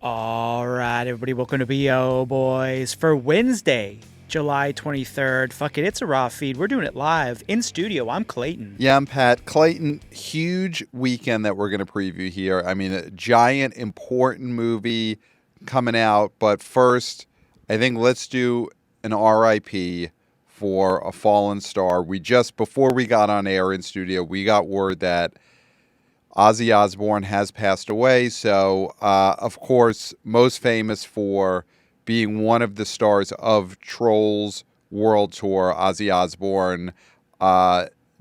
All right, everybody, welcome to BO Boys for Wednesday, July 23rd. Fuck it, it's a raw feed. We're doing it live in studio. I'm Clayton. Yeah, I'm Pat. Clayton, huge weekend that we're going to preview here. I mean, a giant, important movie coming out. But first, I think let's do an RIP for a fallen star. Before we got on air in studio, we got word that Ozzy Osbourne has passed away. So, of course, most famous for being one of the stars of Trolls World Tour, Ozzy Osbourne,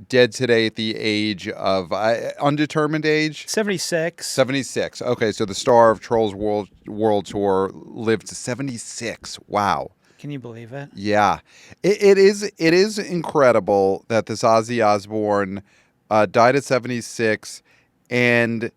dead today at the age of undetermined age? 76. 76. Okay, so the star of Trolls World Tour lived to 76. Wow. Can you believe it? Yeah. It is incredible that this Ozzy Osbourne died at 76. And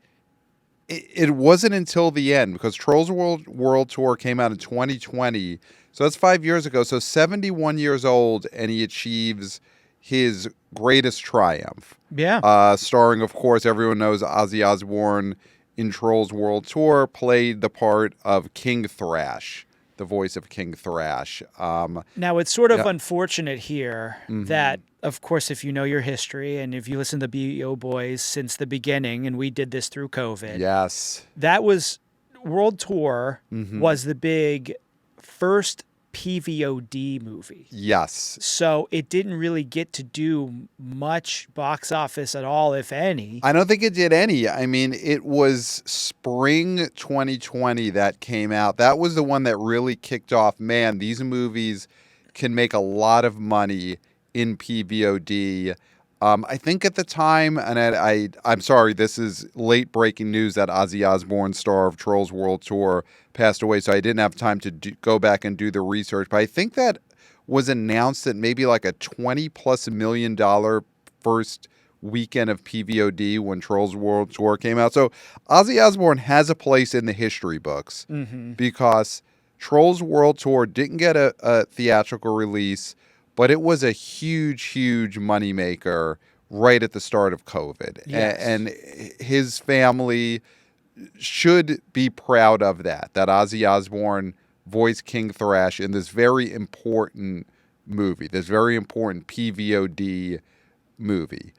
it wasn't until the end, because Trolls World Tour came out in 2020. So that's 5 years ago. So 71 years old, and he achieves his greatest triumph. Yeah. Starring, of course, everyone knows Ozzy Osbourne in Trolls World Tour, played the part of King Thrash, the voice of King Thrash. Now, it's sort of unfortunate here that, of course, if you know your history and if you listen to BO Boys since the beginning, and we did this through COVID. Yes. That was World Tour was the big first PVOD movie. Yes. So it didn't really get to do much box office at all, if any. I don't think it did any. I mean, it was spring 2020 that came out. That was the one that really kicked off, man, these movies can make a lot of money in PVOD. I think at the time, and I'm sorry, this is late breaking news that Ozzy Osbourne, star of Trolls World Tour, passed away, so I didn't have time to go back and do the research. But I think that was announced at maybe like a $20+ million first weekend of PVOD when Trolls World Tour came out. So Ozzy Osbourne has a place in the history books because Trolls World Tour didn't get a theatrical release, but it was a huge, huge moneymaker right at the start of COVID. Yes. And his family should be proud of that Ozzy Osbourne voiced King Thrash in this very important movie, this very important PVOD movie.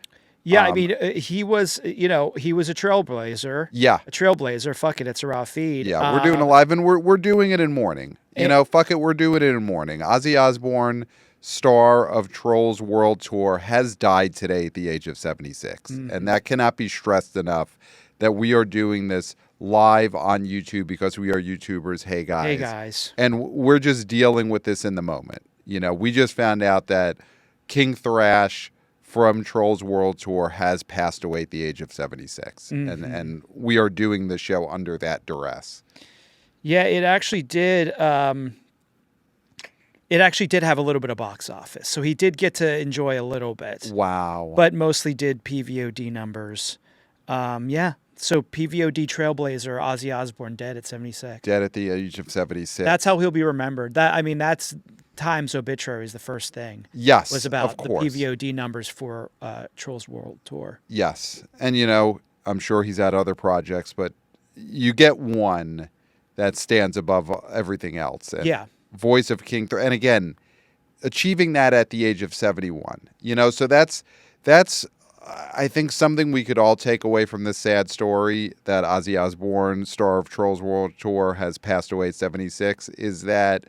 Yeah, I mean, he was a trailblazer. Yeah. A trailblazer. Fuck it, it's a raw feed. Yeah, we're doing it live, and we're doing it in mourning. Fuck it, we're doing it in mourning. Ozzy Osbourne, star of Trolls World Tour, has died today at the age of 76. And that cannot be stressed enough that we are doing this live on YouTube because we are YouTubers. Hey, guys. Hey, guys. And we're just dealing with this in the moment. We just found out that King Thrash from Trolls World Tour has passed away at the age of 76. And we are doing the show under that duress. Yeah, it actually did. It actually did have a little bit of box office, so he did get to enjoy a little bit. Wow. But mostly did PVOD numbers. Yeah. So PVOD trailblazer Ozzy Osbourne dead at 76. Dead at the age of 76. That's how he'll be remembered. That's Times obituary is the first thing. Yes, was about of the course. PVOD numbers for Trolls World Tour. Yes, and I'm sure he's had other projects, but you get one that stands above everything else. And yeah. Voice of King Thrash, and again, achieving that at the age of 71. So that's I think something we could all take away from this sad story that Ozzy Osbourne, star of Trolls World Tour, has passed away at 76, is that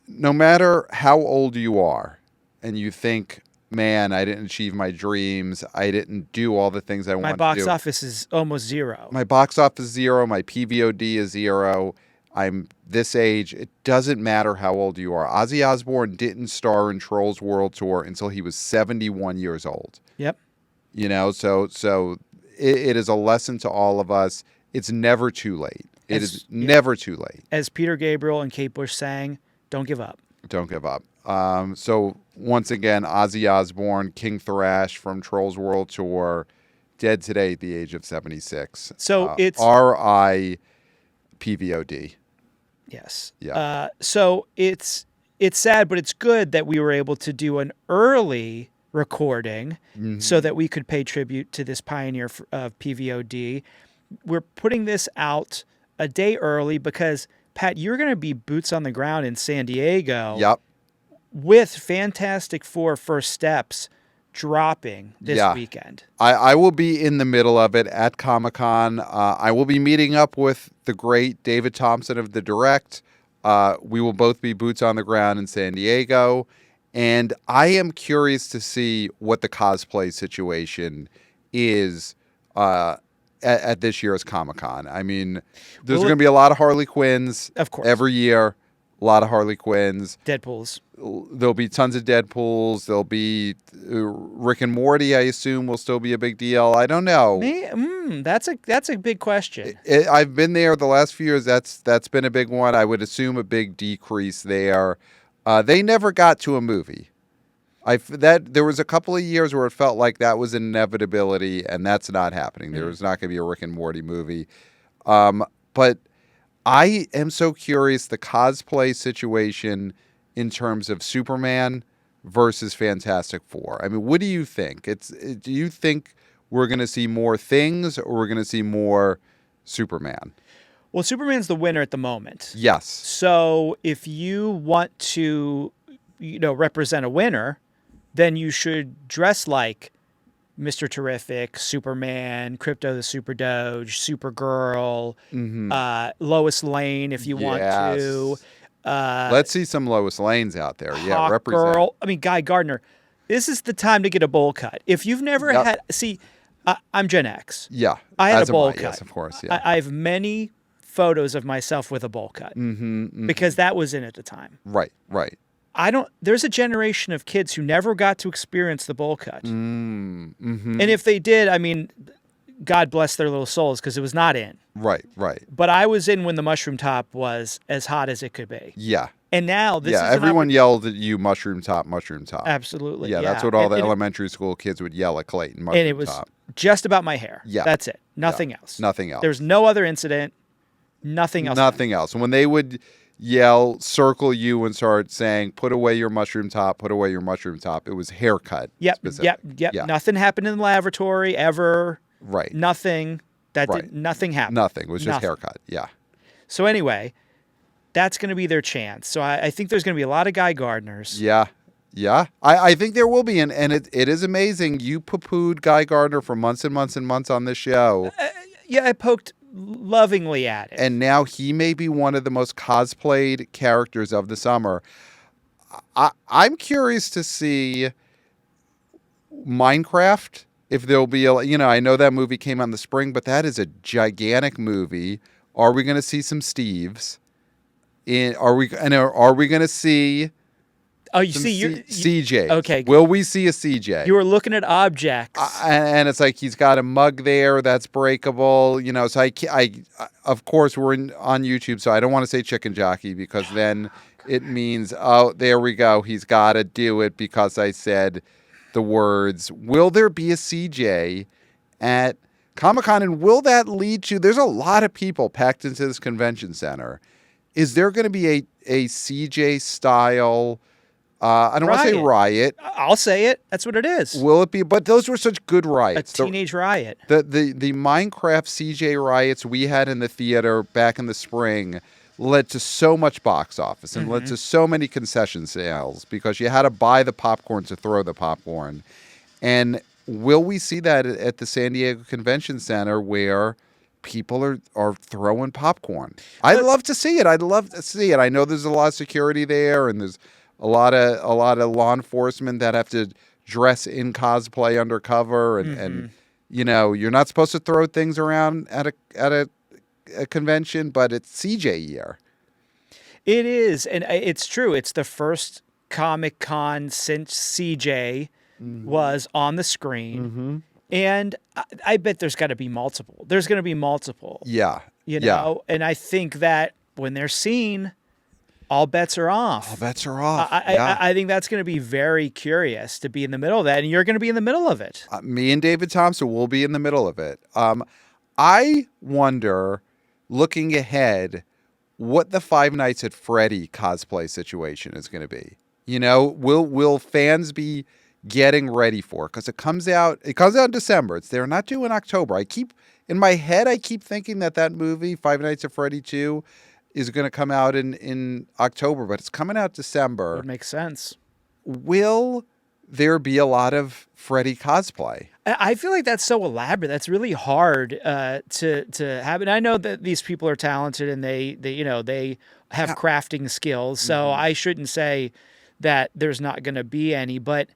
no matter how old you are and you think, man, I didn't achieve my dreams, I didn't do all the things I wanted to do. My box office is almost zero. My box office is zero. My PVOD is zero. I'm this age. It doesn't matter how old you are. Ozzy Osbourne didn't star in Trolls World Tour until he was 71 years old. Yep. So it is a lesson to all of us. It's never too late. It is never too late. As Peter Gabriel and Kate Bush sang, don't give up. Don't give up. So once again, Ozzy Osbourne, King Thrash from Trolls World Tour, dead today at the age of 76. So it's R.I. PVOD. Yes. Yeah. So it's sad, but it's good that we were able to do an early recording so that we could pay tribute to this pioneer of PVOD. We're putting this out a day early because, Pat, you're going to be boots on the ground in San Diego Yep. with Fantastic Four First Steps dropping this Yeah. weekend. I will be in the middle of it at Comic-Con. I will be meeting up with the great David Thompson of The Direct. We will both be boots on the ground in San Diego. And I am curious to see what the cosplay situation is at this year's Comic-Con. I mean, there's going to be a lot of Harley Quinns. Of course. Every year, a lot of Harley Quinns. Deadpools. There'll be tons of Deadpools. There'll be Rick and Morty, I assume, will still be a big deal. I don't know. That's a big question. I've been there the last few years. That's been a big one. I would assume a big decrease there. They never got to a movie. There was a couple of years where it felt like that was an inevitability, and that's not happening. There was not going to be a Rick and Morty movie. But I am so curious the cosplay situation in terms of Superman versus Fantastic Four. I mean, what do you think? Do you think we're going to see more things, or we're going to see more Superman? Well, Superman's the winner at the moment. Yes. So if you want to, represent a winner, then you should dress like Mr. Terrific, Superman, Crypto the Super Doge, Supergirl, Lois Lane if you want to. Let's see some Lois Lanes out there. Yeah, represent. Girl. I mean, Guy Gardner. This is the time to get a bowl cut. If you've never had... See, I'm Gen X. Yeah. I had a bowl cut. Yes, of course. Yeah. I have many photos of myself with a bowl cut because that was in at the time. Right. There's a generation of kids who never got to experience the bowl cut. Mm-hmm. And if they did, I mean, God bless their little souls because it was not in. Right. But I was in when the mushroom top was as hot as it could be. Yeah. And now this is everyone yelled at you, mushroom top. Absolutely. Yeah, that's what all the elementary school kids would yell at Clayton, mushroom top. And it was just about my hair. Yeah. That's it. Nothing else. Nothing else. There's no other incident. Nothing else. Nothing else. And when they would yell, circle you and start saying, put away your mushroom top, it was haircut. Yep. Nothing happened in the lavatory ever. Right. Nothing. Nothing happened. Nothing. It was just haircut. Yeah. So anyway, that's going to be their chance. So I think there's going to be a lot of Guy Gardners. Yeah. I think there will be. And it is amazing. You poo-pooed Guy Gardner for months and months and months on this show. I poked lovingly at it. And now he may be one of the most cosplayed characters of the summer. I'm curious to see Minecraft. If there'll be I know that movie came out in the spring, but that is a gigantic movie. Are we going to see some Steves? Are we going to see? Oh, you see, CJ. Okay. Will we see a CJ? You were looking at objects, and it's like he's got a mug there that's breakable. So I of course we're on YouTube, so I don't want to say chicken jockey because then it means there we go. He's got to do it because I said the words. Will there be a CJ at Comic-Con, and will that lead to? There's a lot of people packed into this convention center. Is there going to be a CJ style? I don't want to say riot. I'll say it. That's what it is. Will it be? But those were such good riots. A teenage riot. The Minecraft CJ riots we had in the theater back in the spring led to so much box office and led to so many concession sales because you had to buy the popcorn to throw the popcorn. And will we see that at the San Diego Convention Center where people are throwing popcorn? I'd love to see it. I know there's a lot of security there, and there's a lot of law enforcement that have to dress in cosplay undercover, and you're not supposed to throw things around at a convention, but it's CJ year. It is, and it's true. It's the first Comic-Con since CJ was on the screen, and I bet there's got to be multiple. There's going to be multiple. Yeah, and I think that when they're seen, all bets are off. I think that's going to be very curious to be in the middle of that, and you're going to be in the middle of it. Me and David Thompson will be in the middle of it. I wonder, looking ahead, what the Five Nights at Freddy cosplay situation is going to be. Will fans be getting ready for it? Because it comes out in December. They're not due in October. I keep in my head, I keep thinking that movie, Five Nights at Freddy 2, is going to come out in October, but it's coming out December. Would make sense. Will there be a lot of Freddy cosplay? I feel like that's so elaborate. That's really hard to have. And I know that these people are talented and they have crafting skills. So I shouldn't say that there's not going to be any. But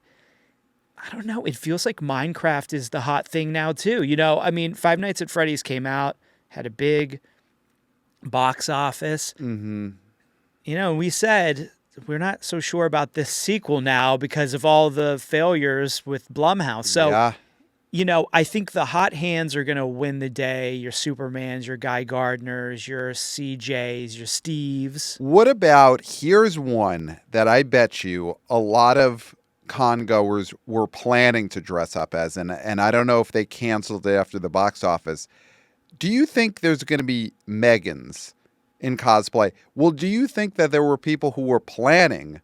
I don't know. It feels like Minecraft is the hot thing now too. I mean, Five Nights at Freddy's came out, had a big box office. Mm-hmm. And we said we're not so sure about this sequel now because of all the failures with Blumhouse. So. Yeah. I think the hot hands are going to win the day. Your Supermans, your Guy Gardners, your CJs, your Steves. What about, here's one that I bet you a lot of con goers were planning to dress up as, and I don't know if they canceled it after the box office. Do you think there's going to be Megans in cosplay? Well, do you think that there were people who were planning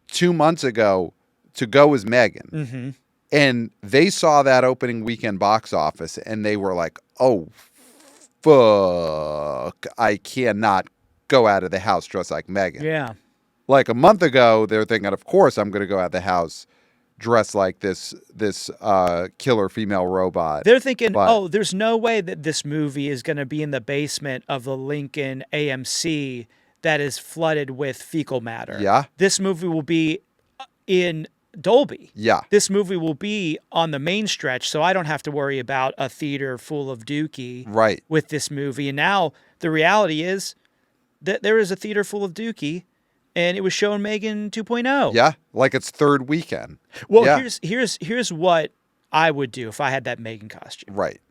2 months ago to go as Megan? Mm-hmm. And they saw that opening weekend box office and they were like, oh, fuck, I cannot go out of the house dressed like Megan. Yeah. Like a month ago, they're thinking, of course, I'm going to go out of the house dressed like this killer female robot. They're thinking, there's no way that this movie is going to be in the basement of the Lincoln AMC that is flooded with fecal matter. Yeah. This movie will be in Dolby. Yeah. This movie will be on the main stretch, so I don't have to worry about a theater full of Dookie right. with this movie. And now the reality is that there is a theater full of Dookie, and it was showing Megan 2.0. Yeah, like its third weekend. Well, yeah. here's what I would do if I had that Megan costume. Right.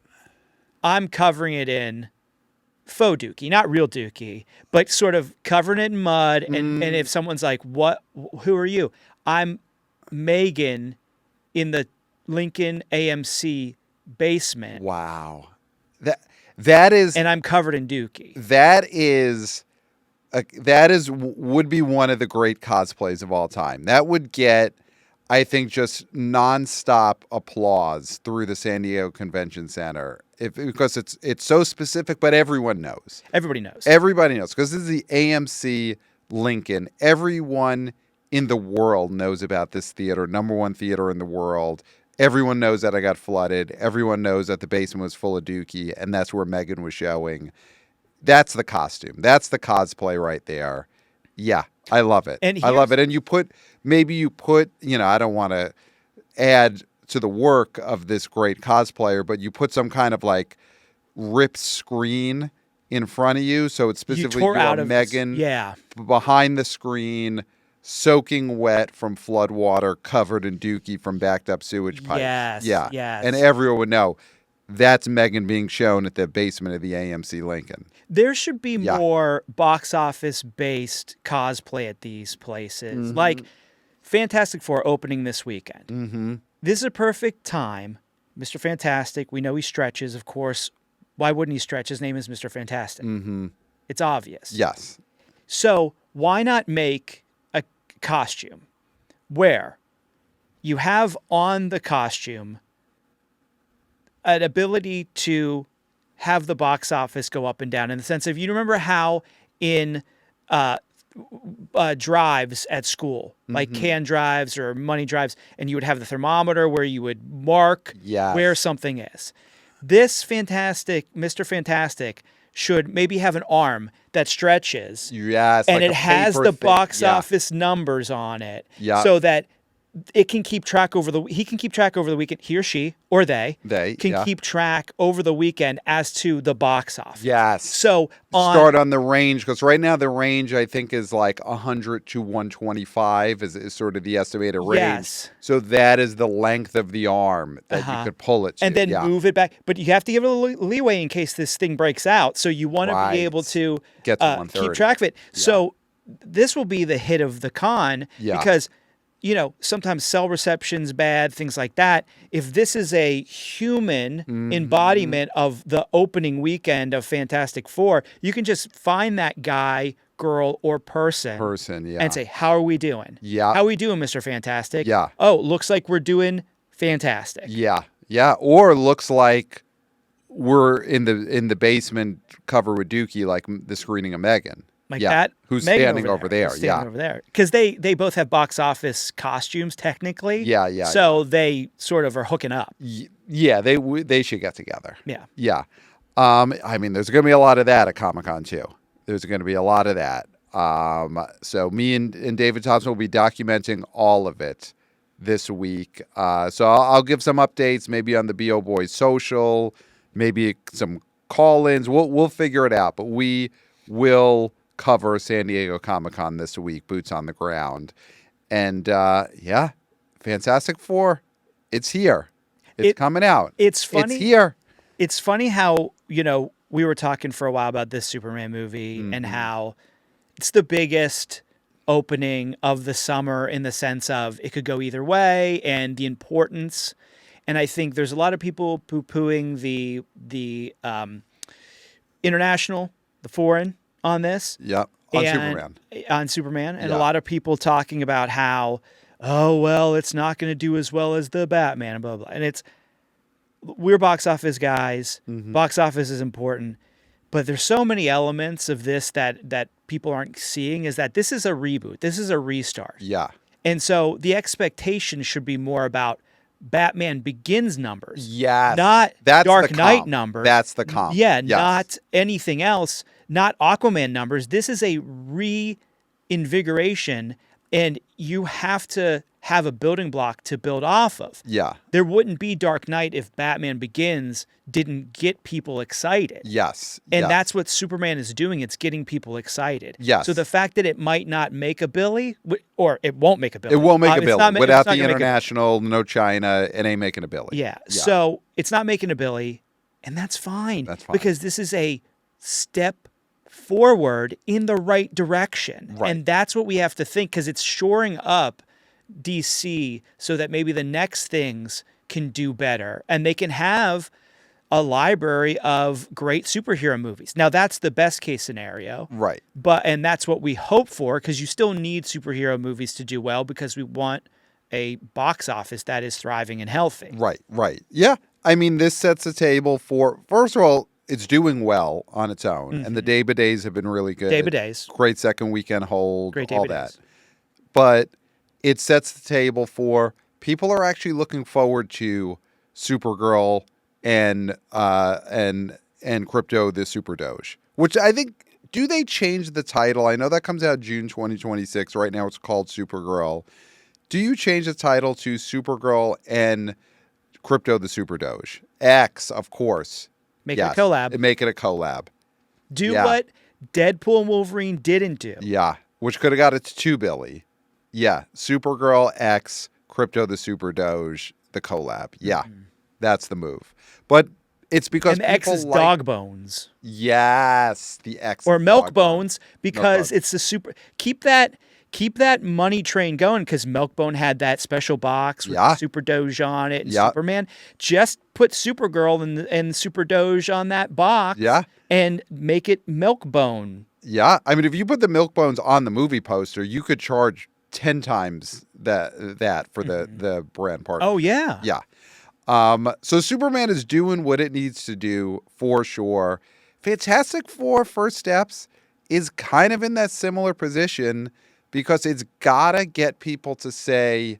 I'm covering it in faux Dookie, not real Dookie, but sort of covering it in mud. And if someone's like, "What? Who are you?" I'm Megan in the Lincoln AMC basement. Wow. That is, and I'm covered in Dookie. That would be one of the great cosplays of all time. That would get, I think, just nonstop applause through the San Diego Convention Center because it's so specific, but everyone knows. Everybody knows. Everybody knows because this is the AMC Lincoln. Everyone in the world knows about this theater, number one theater in the world. Everyone knows that I got flooded. Everyone knows that the basement was full of Dookie, and that's where Megan was showing. That's the costume. That's the cosplay right there. Yeah, I love it. I love it. And you put, I don't want to add to the work of this great cosplayer, but you put some kind of like ripped screen in front of you. So it's specifically Megan behind the screen, soaking wet from flood water, covered in Dookie from backed up sewage pipes. Yes. And everyone would know that's Megan being shown at the basement of the AMC Lincoln. There should be more box office based cosplay at these places. Mm-hmm. Like Fantastic Four opening this weekend. Mm-hmm. This is a perfect time. Mr. Fantastic, we know he stretches, of course. Why wouldn't he stretch? His name is Mr. Fantastic. Mm-hmm. It's obvious. Yes. So why not make a costume where you have on the costume an ability to have the box office go up and down in the sense of, you remember how in drives at school, like can drives or money drives, and you would have the thermometer where you would mark where something is. This Mr. Fantastic should maybe have an arm that stretches. Yes, and like it has the box office numbers on it. Yeah. So that it can keep track he can keep track over the weekend. He or she or they can keep track over the weekend as to the box office. Yes. So start on the range, because right now the range I think is like 100 to 125 is sort of the estimated range. Yes. So that is the length of the arm that you could pull it to. And then move it back. But you have to give it a little leeway in case this thing breaks out. So you want to be able to get to keep track of it. Yeah. So this will be the hit of the con because sometimes cell reception's bad, things like that. If this is a human embodiment of the opening weekend of Fantastic Four, you can just find that guy, girl, or person and say, how are we doing? Yeah. How are we doing, Mr. Fantastic? Yeah. Oh, looks like we're doing fantastic. Yeah. Yeah. Or looks like we're in the basement cover with Dookie, like the screening of Megan. Like Yeah. that. Who's Megan standing over there? who's standing over there. Because they both have box office costumes, technically. Yeah. So they sort of are hooking up. Yeah, they should get together. Yeah. Yeah. I mean, there's going to be a lot of that at Comic-Con too. There's going to be a lot of that. So me and David Thompson will be documenting all of it this week. So I'll give some updates, maybe on the BO Boys social, maybe some call-ins. We'll figure it out, but we will cover San Diego Comic-Con this week, boots on the ground. And yeah, Fantastic Four, it's here. It's coming out. It's funny. It's here. It's funny how, we were talking for a while about this Superman movie and how it's the biggest opening of the summer in the sense of it could go either way and the importance. And I think there's a lot of people poo-pooing the international, the foreign on this. Yep. On Superman. And a lot of people talking about how, oh, well, it's not going to do as well as the Batman and blah, blah, blah. And we're box office guys. Box office is important. But there's so many elements of this that people aren't seeing, is that this is a reboot. This is a restart. Yeah. And so the expectation should be more about Batman Begins numbers. Yes. Not That's Dark the Knight comp. numbers. That's the comp. Yeah, Yes. not anything else. Not Aquaman numbers. This is a reinvigoration, and you have to have a building block to build off of. Yeah. There wouldn't be Dark Knight if Batman Begins didn't get people excited. Yes. And yes. that's what Superman is doing. It's getting people excited. Yes. So the fact that it might not make a Billy, or it won't make a Billy. It won't make a it's Billy. not- it's Without not the gonna make a- international, no China, it ain't making a Billy. Yeah. So it's not making a Billy, and that's fine. That's fine. Because this is a step forward in the right direction. Right. And that's what we have to think, because it's shoring up DC so that maybe the next things can do better and they can have a library of great superhero movies. Now that's the best case scenario. Right. And that's what we hope for, because you still need superhero movies to do well, because we want a box office that is thriving and healthy. Right. Yeah. I mean, this sets the table for, first of all, it's doing well on its own, and the day-by-days have been really good. Day-by-days. Great second weekend hold, Great all day-by-days. that. But it sets the table for people are actually looking forward to Supergirl and Crypto the Super Doge, which I think, do they change the title? I know that comes out June 2026. Right now it's called Supergirl. Do you change the title to Supergirl and Crypto the Super Doge? X, of course. Make it a collab. Make it a collab. Do what Deadpool and Wolverine didn't do. Yeah, which could have got it to 2 Billy. Yeah, Supergirl X, Crypto the Super Doge, the collab. Yeah, that's the move. But it's because And X is dog bones. Yes, the X. Or is milk dog bones, because bones. it's the super. Keep that money train going, because Milkbone had that special box with Super Doge on it and Superman. Just put Supergirl and Super Doge on that box. Yeah. And make it Milkbone. Yeah, I mean, if you put the milk bones on the movie poster, you could charge 10 times that for the brand partner. Oh yeah. Yeah. So Superman is doing what it needs to do for sure. Fantastic Four First Steps is kind of in that similar position, because it's gotta get people to say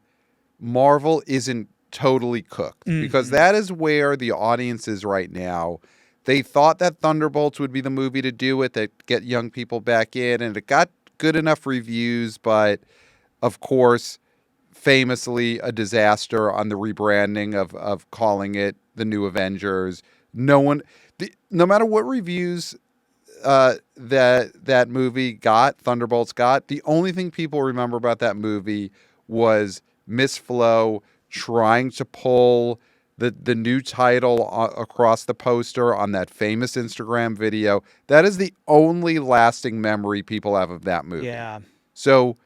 Marvel isn't totally cooked, because that is where the audience is right now. They thought that Thunderbolts would be the movie to do it, that get young people back in, and it got good enough reviews, but of course, famously a disaster on the rebranding of calling it the New Avengers. No matter what reviews that movie got, Thunderbolts got, the only thing people remember about that movie was Miss Flo trying to pull the new title across the poster on that famous Instagram video. That is the only lasting memory people have of that movie. Yeah. So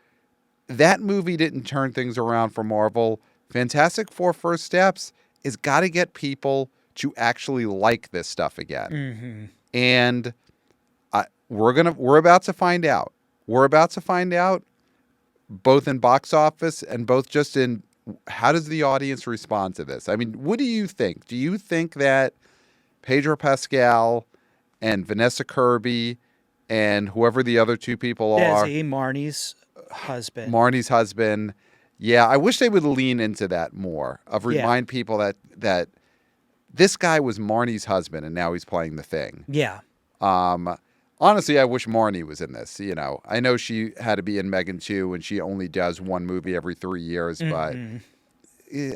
that movie didn't turn things around for Marvel. Fantastic Four First Steps is got to get people to actually like this stuff again. And we're about to find out. We're about to find out, both in box office and both just in how does the audience respond to this. I mean, what do you think? Do you think that Pedro Pascal and Vanessa Kirby and whoever the other two people are. Desi, Marnie's husband. Marnie's husband. Yeah, I wish they would lean into that more. Of remind people that this guy was Marnie's husband and now he's playing the Thing. Yeah. Honestly, I wish Marnie was in this. You know, I know she had to be in Megan 2 and she only does one movie every 3 years, but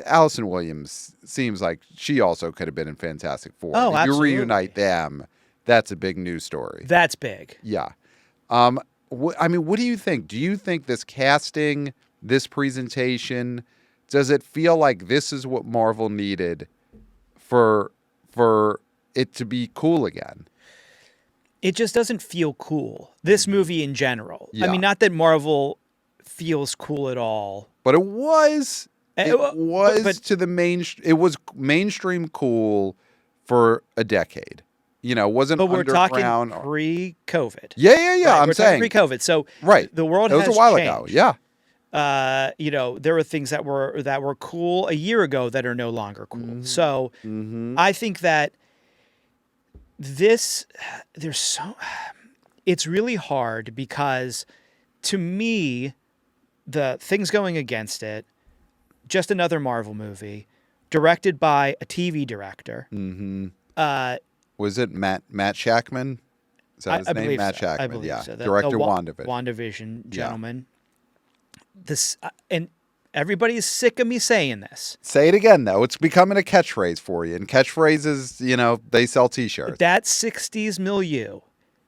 Allison Williams seems like she also could have been in Fantastic Four. Oh, if absolutely. you reunite them, that's a big news story. That's big. Yeah. I mean, what do you think? Do you think this casting, this presentation, does it feel like this is what Marvel needed for it to be cool again? It just doesn't feel cool. This movie in general. Yeah. I mean, not that Marvel feels cool at all. But it was. It was but to the it was mainstream cool for a decade. You know, wasn't But we're underground. talking pre-COVID. Yeah. Right, I'm we're saying talking pre-COVID. So right. the world it was has a while changed. ago. Yeah. You know, there were things that were cool a year ago that are no longer cool. So I think that it's really hard because to me, the things going against it, just another Marvel movie, directed by a TV director. Was it Matt Shackman? Is that his name? Believe Matt so. Shackman. I believe yeah. so. Director WandaVision. WandaVision gentleman. This and everybody's sick of me saying this. Say it again, though. It's becoming a catchphrase for you. And catchphrases, you know, they sell T-shirts. That 60s milieu,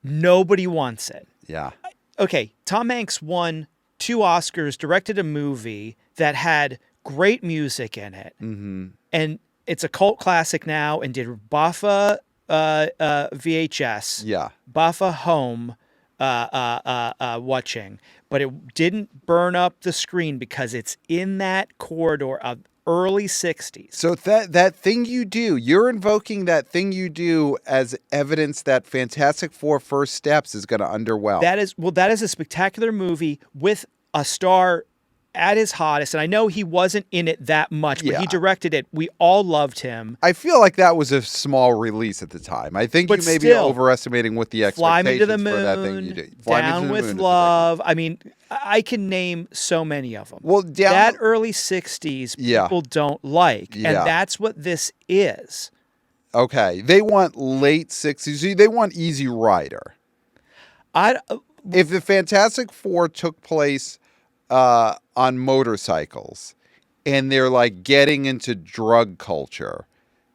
nobody wants it. Yeah. Okay, Tom Hanks won 2 Oscars, directed a movie that had great music in it. And it's a cult classic now and did Baffa VHS. Yeah. Baffa home watching. But it didn't burn up the screen because it's in that corridor of early 60s. So that thing you do, you're invoking that thing you do as evidence that Fantastic Four First Steps is going to underwhelm. That is a spectacular movie with a star at his hottest, and I know he wasn't in it that much, but Yeah. he directed it. We all loved him. I feel like that was a small release at the time. I think But you may be still, overestimating what the Fly Me to the expectations for that thing Moon, you do. Fly Me to Down the with Moon is a big Love. I mean, I can name so many of them. Well, that early 60s people don't like, and that's what this is. Okay. They want late 60s. They want Easy Rider. If the Fantastic Four took place on motorcycles and they're like getting into drug culture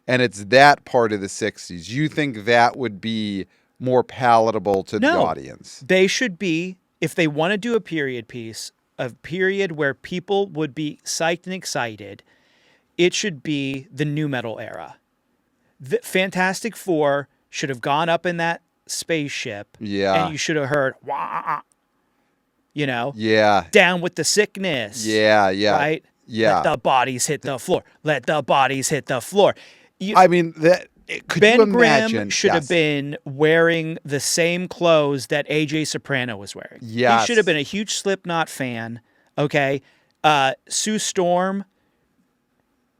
and it's that part of the 60s, you think that would be more palatable to the audience? They should be, if they want to do a period piece, a period where people would be psyched and excited, it should be the nu metal era. The Fantastic Four should have gone up in that spaceship. Yeah. And you should have heard, wah, you know? Yeah. Down with the sickness. Yeah. Right? Yeah. Let the bodies hit the floor. Let the bodies hit the floor. I mean, could Ben you imagine? Grimm should have been wearing the same clothes that AJ Soprano was wearing. Yes. He should have been a huge Slipknot fan. Okay. Sue Storm,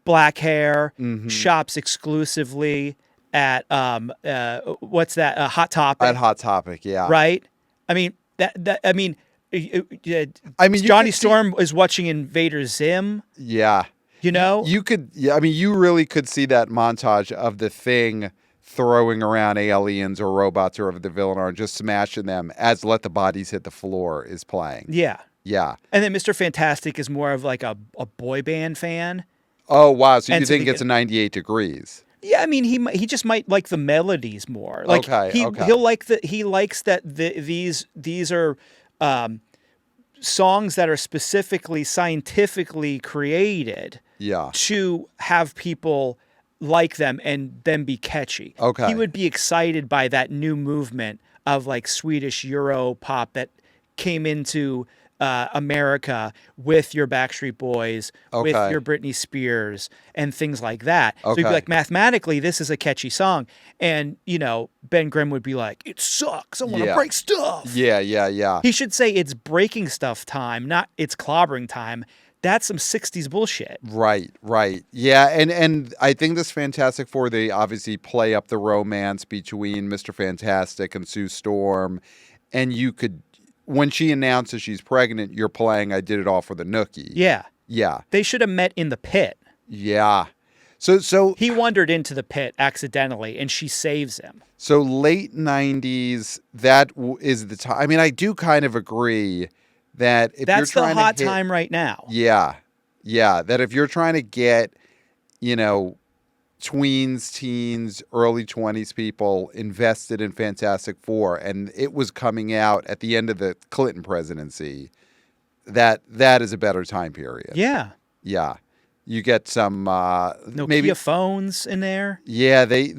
black hair, shops exclusively at what's that? Hot Topic. At Hot Topic, yeah. Right. I mean Johnny Storm is watching Invader Zim. Yeah. You know? You could, I mean, you really could see that montage of the Thing throwing around aliens or robots or whatever the villain are and just smashing them as Let the Bodies Hit the Floor is playing. Yeah. Yeah. And then Mr. Fantastic is more of like a boy band fan. Oh, wow. So you think it's a 98 Degrees? Yeah, I mean, he just might like the melodies more. Like he'll like he likes that these are songs that are specifically scientifically created to have people like them and then be catchy. Okay. He would be excited by that new movement of like Swedish Euro pop that came into America with your Backstreet Boys, with your Britney Spears, and things like that. So he'd be like, mathematically, this is a catchy song. And, you know, Ben Grimm would be like, it sucks. I want to break stuff. Yeah. He should say it's breaking stuff time, not it's clobbering time. That's some 60s bullshit. Right. Yeah, and I think this Fantastic Four, they obviously play up the romance between Mr. Fantastic and Sue Storm, and you could, when she announces she's pregnant, you're playing "I Did It All for the Nookie." Yeah. Yeah. They should have met in the pit. Yeah. So He wandered into the pit accidentally, and she saves him. So late 90s, is the time. I mean, I do kind of agree that if That's you're the trying hot to hit, time right now. Yeah. That if you're trying to get, you know, tweens, teens, early 20s people invested in Fantastic Four, and it was coming out at the end of the Clinton presidency, that is a better time period. Yeah. Yeah. You get some Nokia maybe phones in there. Yeah, they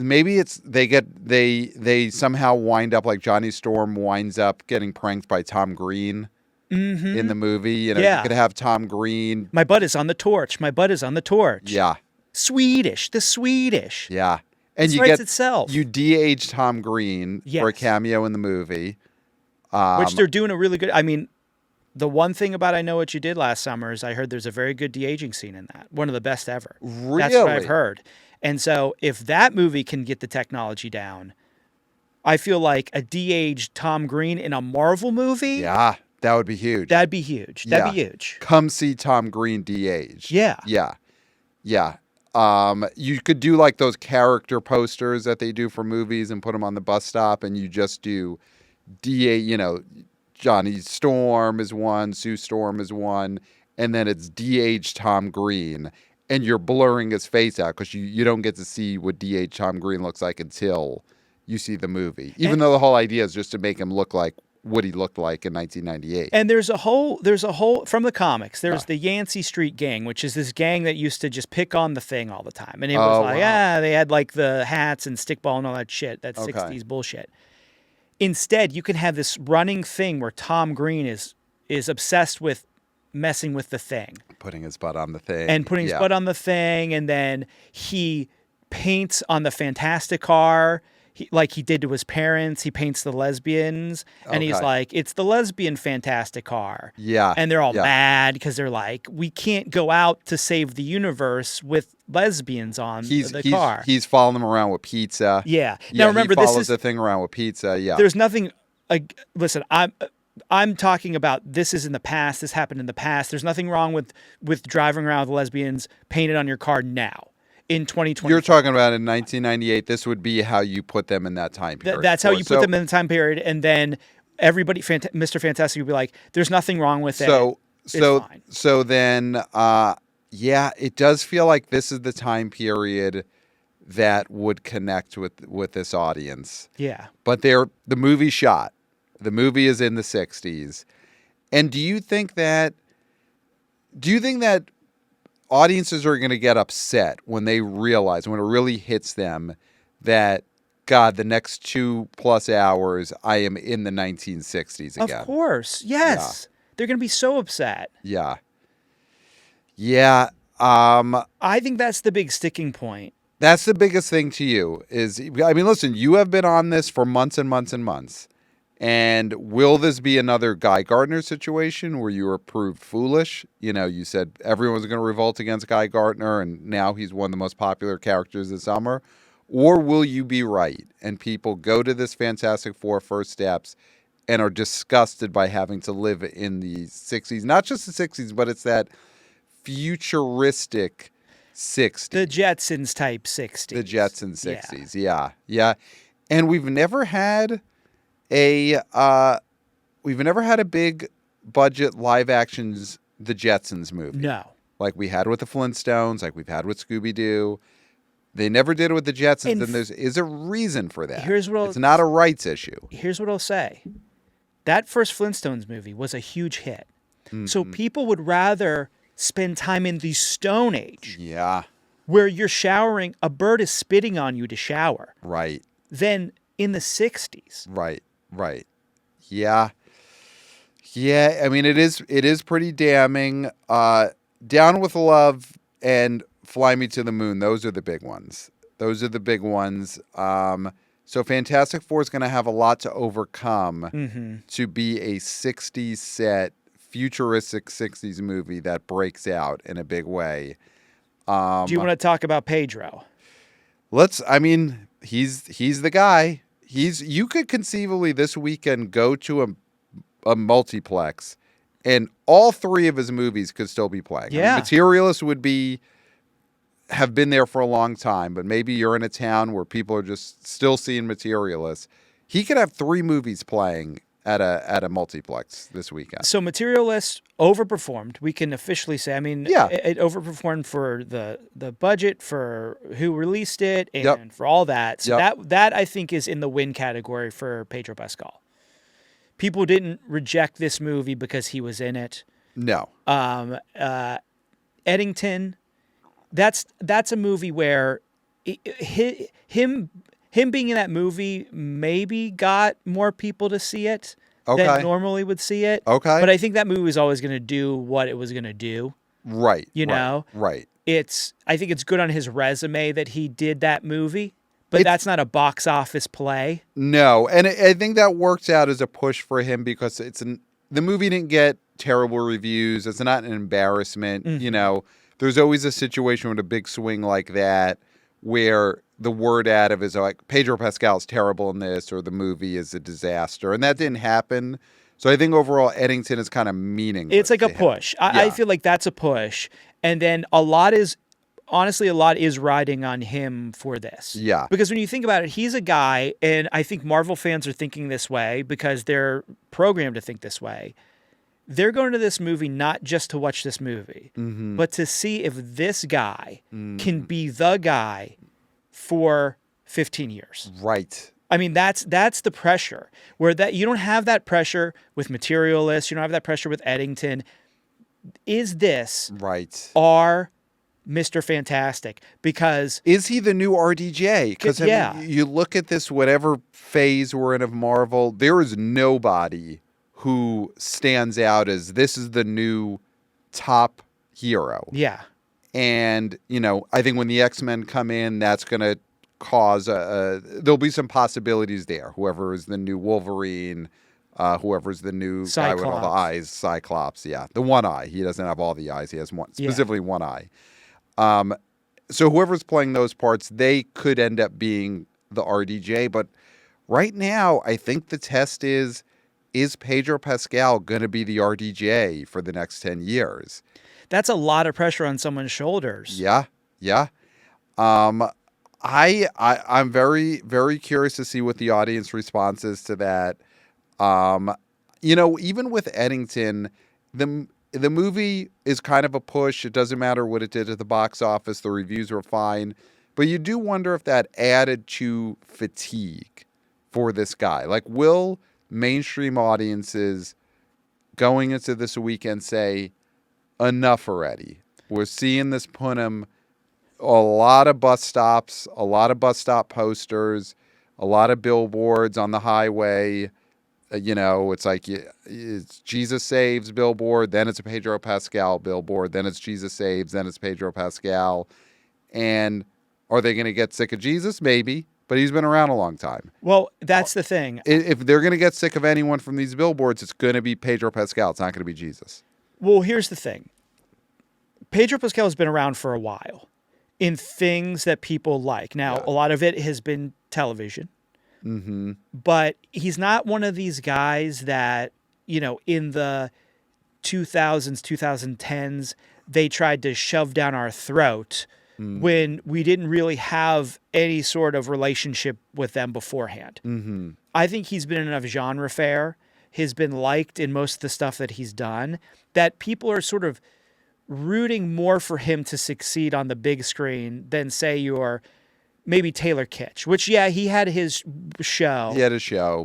somehow wind up like Johnny Storm winds up getting pranked by Tom Green in the movie. You Yeah. could have Tom Green. My butt is on the torch. My butt is on the torch. Yeah. Swedish. The Swedish. Yeah. And It you writes get itself. you de-age Tom Green for a Yes. cameo in the movie. Which they're doing a really good. I mean, the one thing about I Know What You Did Last Summer is I heard there's a very good de-aging scene in that. One of the best ever. Really? That's what I've heard. And so if that movie can get the technology down, I feel like a de-aged Tom Green in a Marvel movie, Yeah, that would be huge. that'd be huge. That'd be Yeah. huge. Come see Tom Green de-aged. Yeah. Yeah. You could do like those character posters that they do for movies and put them on the bus stop, and you just do Johnny Storm is one, Sue Storm is one, and then it's de-aged Tom Green, and you're blurring his face out because you don't get to see what de-aged Tom Green looks like until you see the movie, even though the whole idea is just to make him look like what he looked like in 1998. And there's a whole from the comics. There's the Yancey Street Gang, which is this gang that used to just pick on the Thing all the time, and it was they had like the hats and stickball and all that shit. That 60s bullshit. Instead, you can have this running thing where Tom Green is obsessed with messing with the Thing, Putting his butt on the Thing, and putting his butt on the Thing, and then he paints on the Fantastic Car. Like he did to his parents, he paints the lesbians, and he's like, it's the lesbian Fantastic Car. Yeah. And they're all mad because they're like, we can't go out to save the universe with lesbians on the car. He's following them around with pizza. Yeah. Now remember, he follows the Thing around with pizza. Yeah. There's nothing. Listen, I'm talking about this is in the past. This happened in the past. There's nothing wrong with driving around with lesbians painted on your car now. In 2020, you're talking about in 1998. This would be how you put them in that time period. That's how you put them in the time period, and then everybody, Mr. Fantastic, would be like, "There's nothing wrong with it." So then, it does feel like this is the time period that would connect with this audience. Yeah, but the movie shot. The movie is in the 60s, and do you think that audiences are going to get upset when they realize, when it really hits them, that, God, the next 2+ hours, I am in the 1960s again? Of course. Yes. Yeah. They're going to be so upset. Yeah. I think that's the big sticking point. That's the biggest thing to you is, I mean, listen, you have been on this for months and months and months. And will this be another Guy Gardner situation where you were proved foolish? You said everyone's going to revolt against Guy Gardner, and now he's one of the most popular characters this summer. Or will you be right, and people go to this Fantastic Four First Steps and are disgusted by having to live in the 60s? Not just the 60s, but it's that futuristic 60s. The Jetsons type 60s. The Jetsons 60s, yeah. And we've never had a big budget live actions The Jetsons movie. No. Like we had with the Flintstones, like we've had with Scooby-Doo. They never did it with the Jetsons, and there is a reason for that. It's not a rights issue. Here's what I'll say. That first Flintstones movie was a huge hit. Mm-hmm. So people would rather spend time in the Stone Age. Yeah. Where you're showering, a bird is spitting on you to shower. Right. Than in the 60s. Right. Yeah. I mean, it is pretty damning. Down with Love and Fly Me to the Moon. Those are the big ones. So Fantastic Four is going to have a lot to overcome to be a 60s set futuristic 60s movie that breaks out in a big way. Do you want to talk about Pedro? I mean, he's the guy. You could conceivably this weekend go to a multiplex and all three of his movies could still be playing. Yeah. I mean, Materialist have been there for a long time, but maybe you're in a town where people are just still seeing Materialist. He could have 3 movies playing at a multiplex this weekend. So Materialist overperformed. We can officially say. I mean, Yeah. it overperformed for the budget, for who released it, and Yep. for all that. So Yep. that I think is in the win category for Pedro Pascal. People didn't reject this movie because he was in it. No. Eddington, that's a movie where him being in that movie maybe got more people to see it than normally would see it. Okay. But I think that movie was always going to do what it was going to do. Right. You know? Right. I think it's good on his resume that he did that movie, but that's not a box office play. No, and I think that works out as a push for him because the movie didn't get terrible reviews. It's not an embarrassment. Mm-hmm. You know, there's always a situation with a big swing like that where the word out of is like Pedro Pascal's terrible in this or the movie is a disaster, and that didn't happen. So I think overall Eddington is kind of meaningless. It's like a push. I feel like that's a push, and then a lot is riding on him for this. Yeah. Because when you think about it, he's a guy, and I think Marvel fans are thinking this way because they're programmed to think this way. They're going to this movie not just to watch this movie, but to see if this guy can be the guy for 15 years. Right. I mean, that's the pressure. Where that you don't have that pressure with Materialist, you don't have that pressure with Eddington. Is this right our Mr. Fantastic? Because is he the new RDJ? Because you look at this, whatever phase we're in of Marvel, there is nobody who stands out as this is the new top hero. Yeah. And, you know, I think when the X-Men come in, that's going to cause there'll be some possibilities there. Whoever is the new Wolverine, whoever's the new guy with all the eyes, Cyclops. Yeah. The one eye. He doesn't have all the eyes. He has specifically one eye. So whoever's playing those parts, they could end up being the RDJ. But right now, I think the test is Pedro Pascal going to be the RDJ for the next 10 years? That's a lot of pressure on someone's shoulders. Yeah. Yeah. I'm very, very curious to see what the audience response is to that. You know, even with Eddington, the movie is kind of a push. It doesn't matter what it did at the box office. The reviews were fine. But you do wonder if that added to fatigue for this guy. Like, will mainstream audiences going into this weekend say, enough already? We're seeing this put him a lot of bus stops, a lot of bus stop posters, a lot of billboards on the highway. You know, it's like it's Jesus Saves billboard, then it's a Pedro Pascal billboard, then it's Jesus Saves, then it's Pedro Pascal. And are they going to get sick of Jesus? Maybe, but he's been around a long time. Well, that's the thing. If they're going to get sick of anyone from these billboards, it's going to be Pedro Pascal. It's not going to be Jesus. Well, here's the thing. Pedro Pascal has been around for a while in things that people like. Now, a lot of it has been television. Mm-hmm. But he's not one of these guys that, you know, in the 2000s, 2010s, they tried to shove down our throat when we didn't really have any sort of relationship with them beforehand. Mm-hmm. I think he's been in enough genre fare, has been liked in most of the stuff that he's done, that people are sort of rooting more for him to succeed on the big screen than, say, your maybe Taylor Kitsch, which, he had his show. He had a show.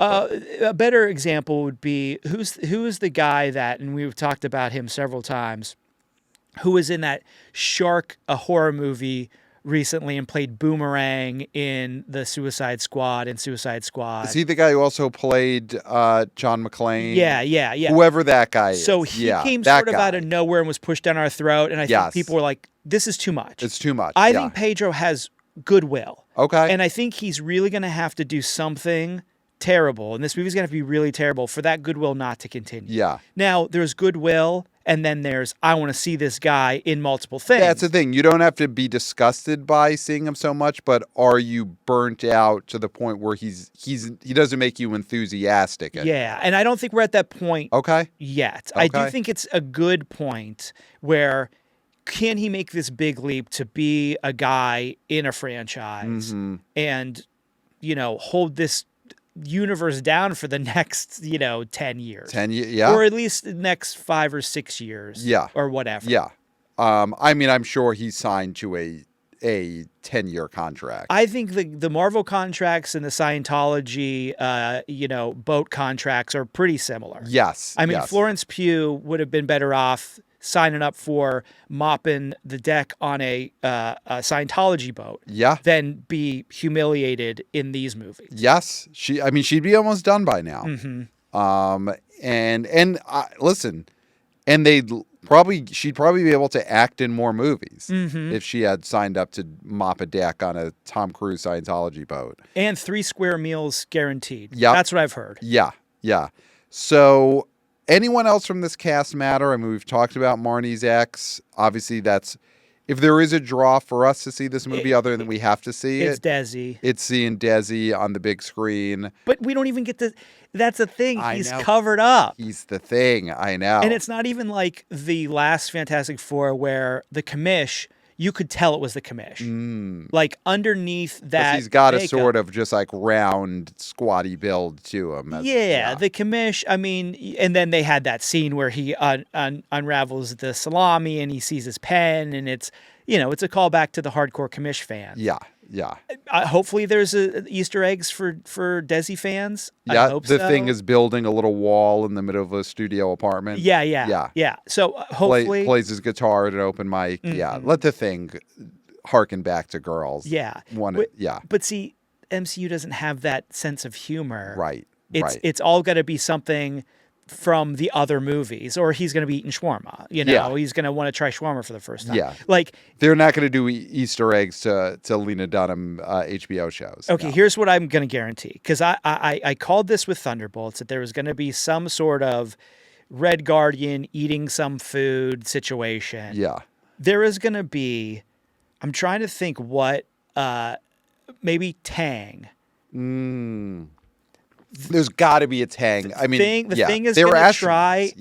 A better example would be who is the guy that, and we've talked about him several times, who was in that a horror movie recently and played Boomerang in the Suicide Squad and Suicide Squad. Is he the guy who also played John McClane? Yeah. Whoever that guy is. So he came sort of out of nowhere and was pushed down our throat, and I think people were like, this is too much. It's too much. I think Pedro has goodwill. Okay. And I think he's really going to have to do something terrible, and this movie's going to be really terrible for that goodwill not to continue. Yeah. Now, there's goodwill, and then there's, I want to see this guy in multiple things. That's the thing. You don't have to be disgusted by seeing him so much, but are you burnt out to the point where he doesn't make you enthusiastic anymore? Yeah, and I don't think we're at that point Okay. yet. I do Okay. think it's a good point where can he make this big leap to be a guy in a franchise and, hold this universe down for the next, 10 years. 10 years, yeah. Or at least the next 5 or 6 years. Yeah. Or whatever. Yeah. I mean, I'm sure he's signed to a 10-year contract. I think the Marvel contracts and the Scientology, boat contracts are pretty similar. Yes. I mean, yes. Florence Pugh would have been better off signing up for mopping the deck on a Scientology boat than be humiliated in these movies. Yes. She'd be almost done by now. Mm-hmm. Listen, and she'd probably be able to act in more movies if she had signed up to mop a deck on a Tom Cruise Scientology boat. And 3 square meals guaranteed. Yep. That's what I've heard. Yeah. Yeah. So anyone else from this cast matter? I mean, we've talked about Marnie's ex. Obviously, if there is a draw for us to see this movie other than we have to see it's Desi. It's seeing Desi on the big screen. But we don't even get to... That's the thing. He's know. covered up. He's the thing. I know. And it's not even like the last Fantastic Four where the commish, you could tell it was the commish. Like underneath that he's got makeup, a sort of just like round, squatty build to him. The commish, I mean, and then they had that scene where he unravels the salami and he sees his pen, and it's, it's a callback to the hardcore commish fans. Yeah, yeah. Hopefully there's Easter eggs for Desi fans. Yeah, I hope the so. thing is building a little wall in the middle of a studio apartment. Yeah. So hopefully... Plays his guitar at an open mic. Mm-hmm. Yeah, let the thing harken back to girls. Yeah. But see, MCU doesn't have that sense of humor. Right. It's all got to be something from the other movies, or he's going to be eating shawarma. He's going to want to try shawarma for the first time. Yeah, like they're not going to do Easter eggs to Lena Dunham HBO shows. Okay, here's what I'm going to guarantee, because I called this with Thunderbolts that there was going to be some sort of Red Guardian eating some food situation. Yeah, there is going to be. I'm trying to think what maybe Tang. There's got to be a Tang. I mean, the thing is going to try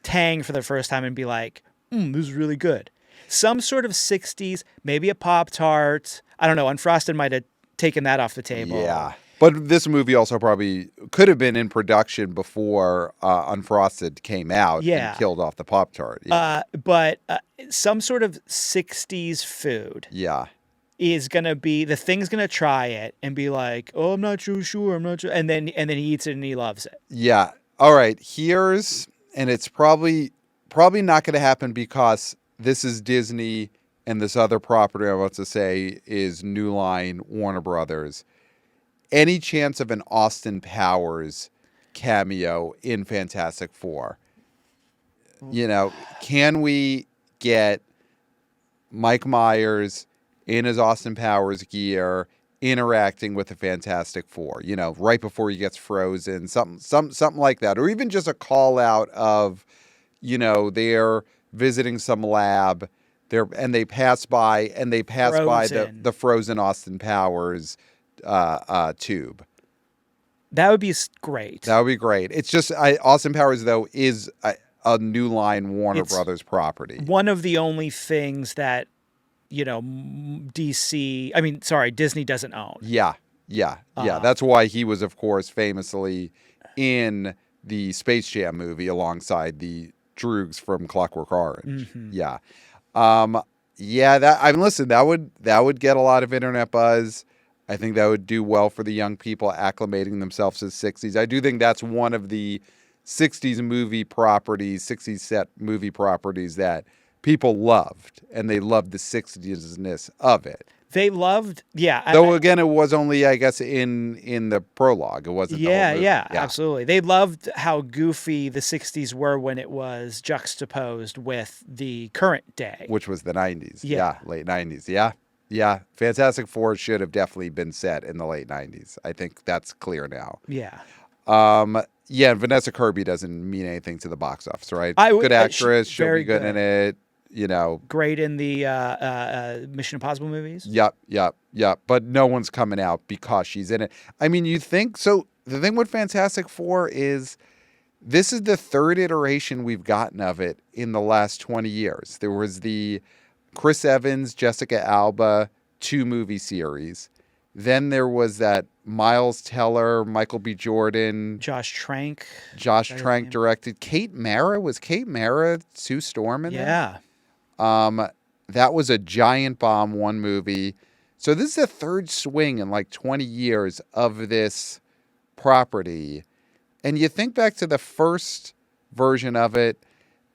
Tang for the first time and be like, this is really good. Some sort of 60s, maybe a Pop-Tart. I don't know. Unfrosted might have taken that off the table. Yeah. But this movie also probably could have been in production before Unfrosted came out and killed off the Pop-Tart. Yeah. But some sort of 60s food. Yeah. Is gonna be the thing's gonna try it and be like, oh, I'm not so sure, I'm not sure, and then he eats it and he loves it. Yeah. All right. And it's probably not going to happen because this is Disney and this other property I'm about to say is New Line, Warner Brothers. Any chance of an Austin Powers cameo in Fantastic Four? Can we get Mike Myers in his Austin Powers gear, interacting with the Fantastic Four, right before he gets frozen, something like that, or even just a call out of, they're visiting some lab, they pass by the frozen Austin Powers tube. That would be great. That would be great. It's just Austin Powers though is a New Line Warner Brothers property. One of the only things that Disney doesn't own. Yeah. That's why he was, of course, famously in the Space Jam movie alongside the Droogs from Clockwork Orange. Mm-hmm. Yeah. Listen, that would get a lot of internet buzz. I think that would do well for the young people acclimating themselves to the 60s. I do think that's one of the 60s movie properties, 60s set movie properties that people loved, and they loved the 60s-ness of it. They loved, Though again, it was only, I guess, in the prologue. It wasn't. Yeah, absolutely. They loved how goofy the 60s were when it was juxtaposed with the current day, which was the 90s. Yeah, late 90s. Yeah. Yeah. Fantastic Four should have definitely been set in the late 90s. I think that's clear now. Yeah. Yeah, and Vanessa Kirby doesn't mean anything to the box office, right? I Good actress. She'll very be good in it. You know. Great in the Mission Impossible movies. Yep. But no one's coming out because she's in it. I mean, you think so. The thing with Fantastic Four is this is the third iteration we've gotten of it in the last 20 years. There was the Chris Evans, Jessica Alba 2-movie series. Then there was that Miles Teller, Michael B. Jordan, Josh Trank. Directed. Kate Mara, was Kate Mara Sue Storm in there? Yeah. That was a giant bomb, one movie. So this is the third swing in like 20 years of this property. And you think back to the first version of it,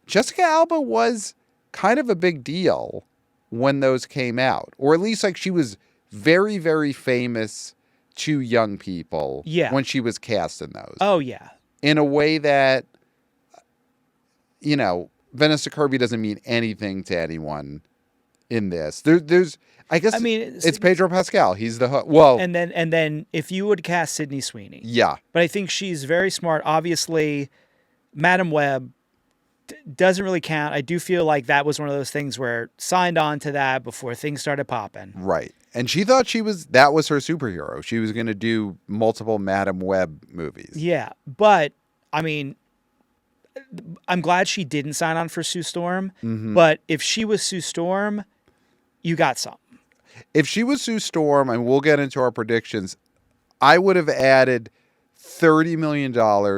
Jessica Alba was kind of a big deal when those came out. Or at least like she was very, very famous to young people when she was cast in those. Oh, yeah. In a way that, you know, Vanessa Kirby doesn't mean anything to anyone in this. There's, I guess, it's Pedro Pascal. He's the well, and then if you would cast Sydney Sweeney, yeah, but I think she's very smart. Obviously, Madam Web doesn't really count. I do feel like that was one of those things where signed on to that before things started popping. Right, and she thought that was her superhero. She was going to do multiple Madam Web movies. Yeah, but I mean, I'm glad she didn't sign on for Sue Storm. Mm-hmm. But if she was Sue Storm, you got something. If she was Sue Storm, and we'll get into our predictions, I would have added $30 million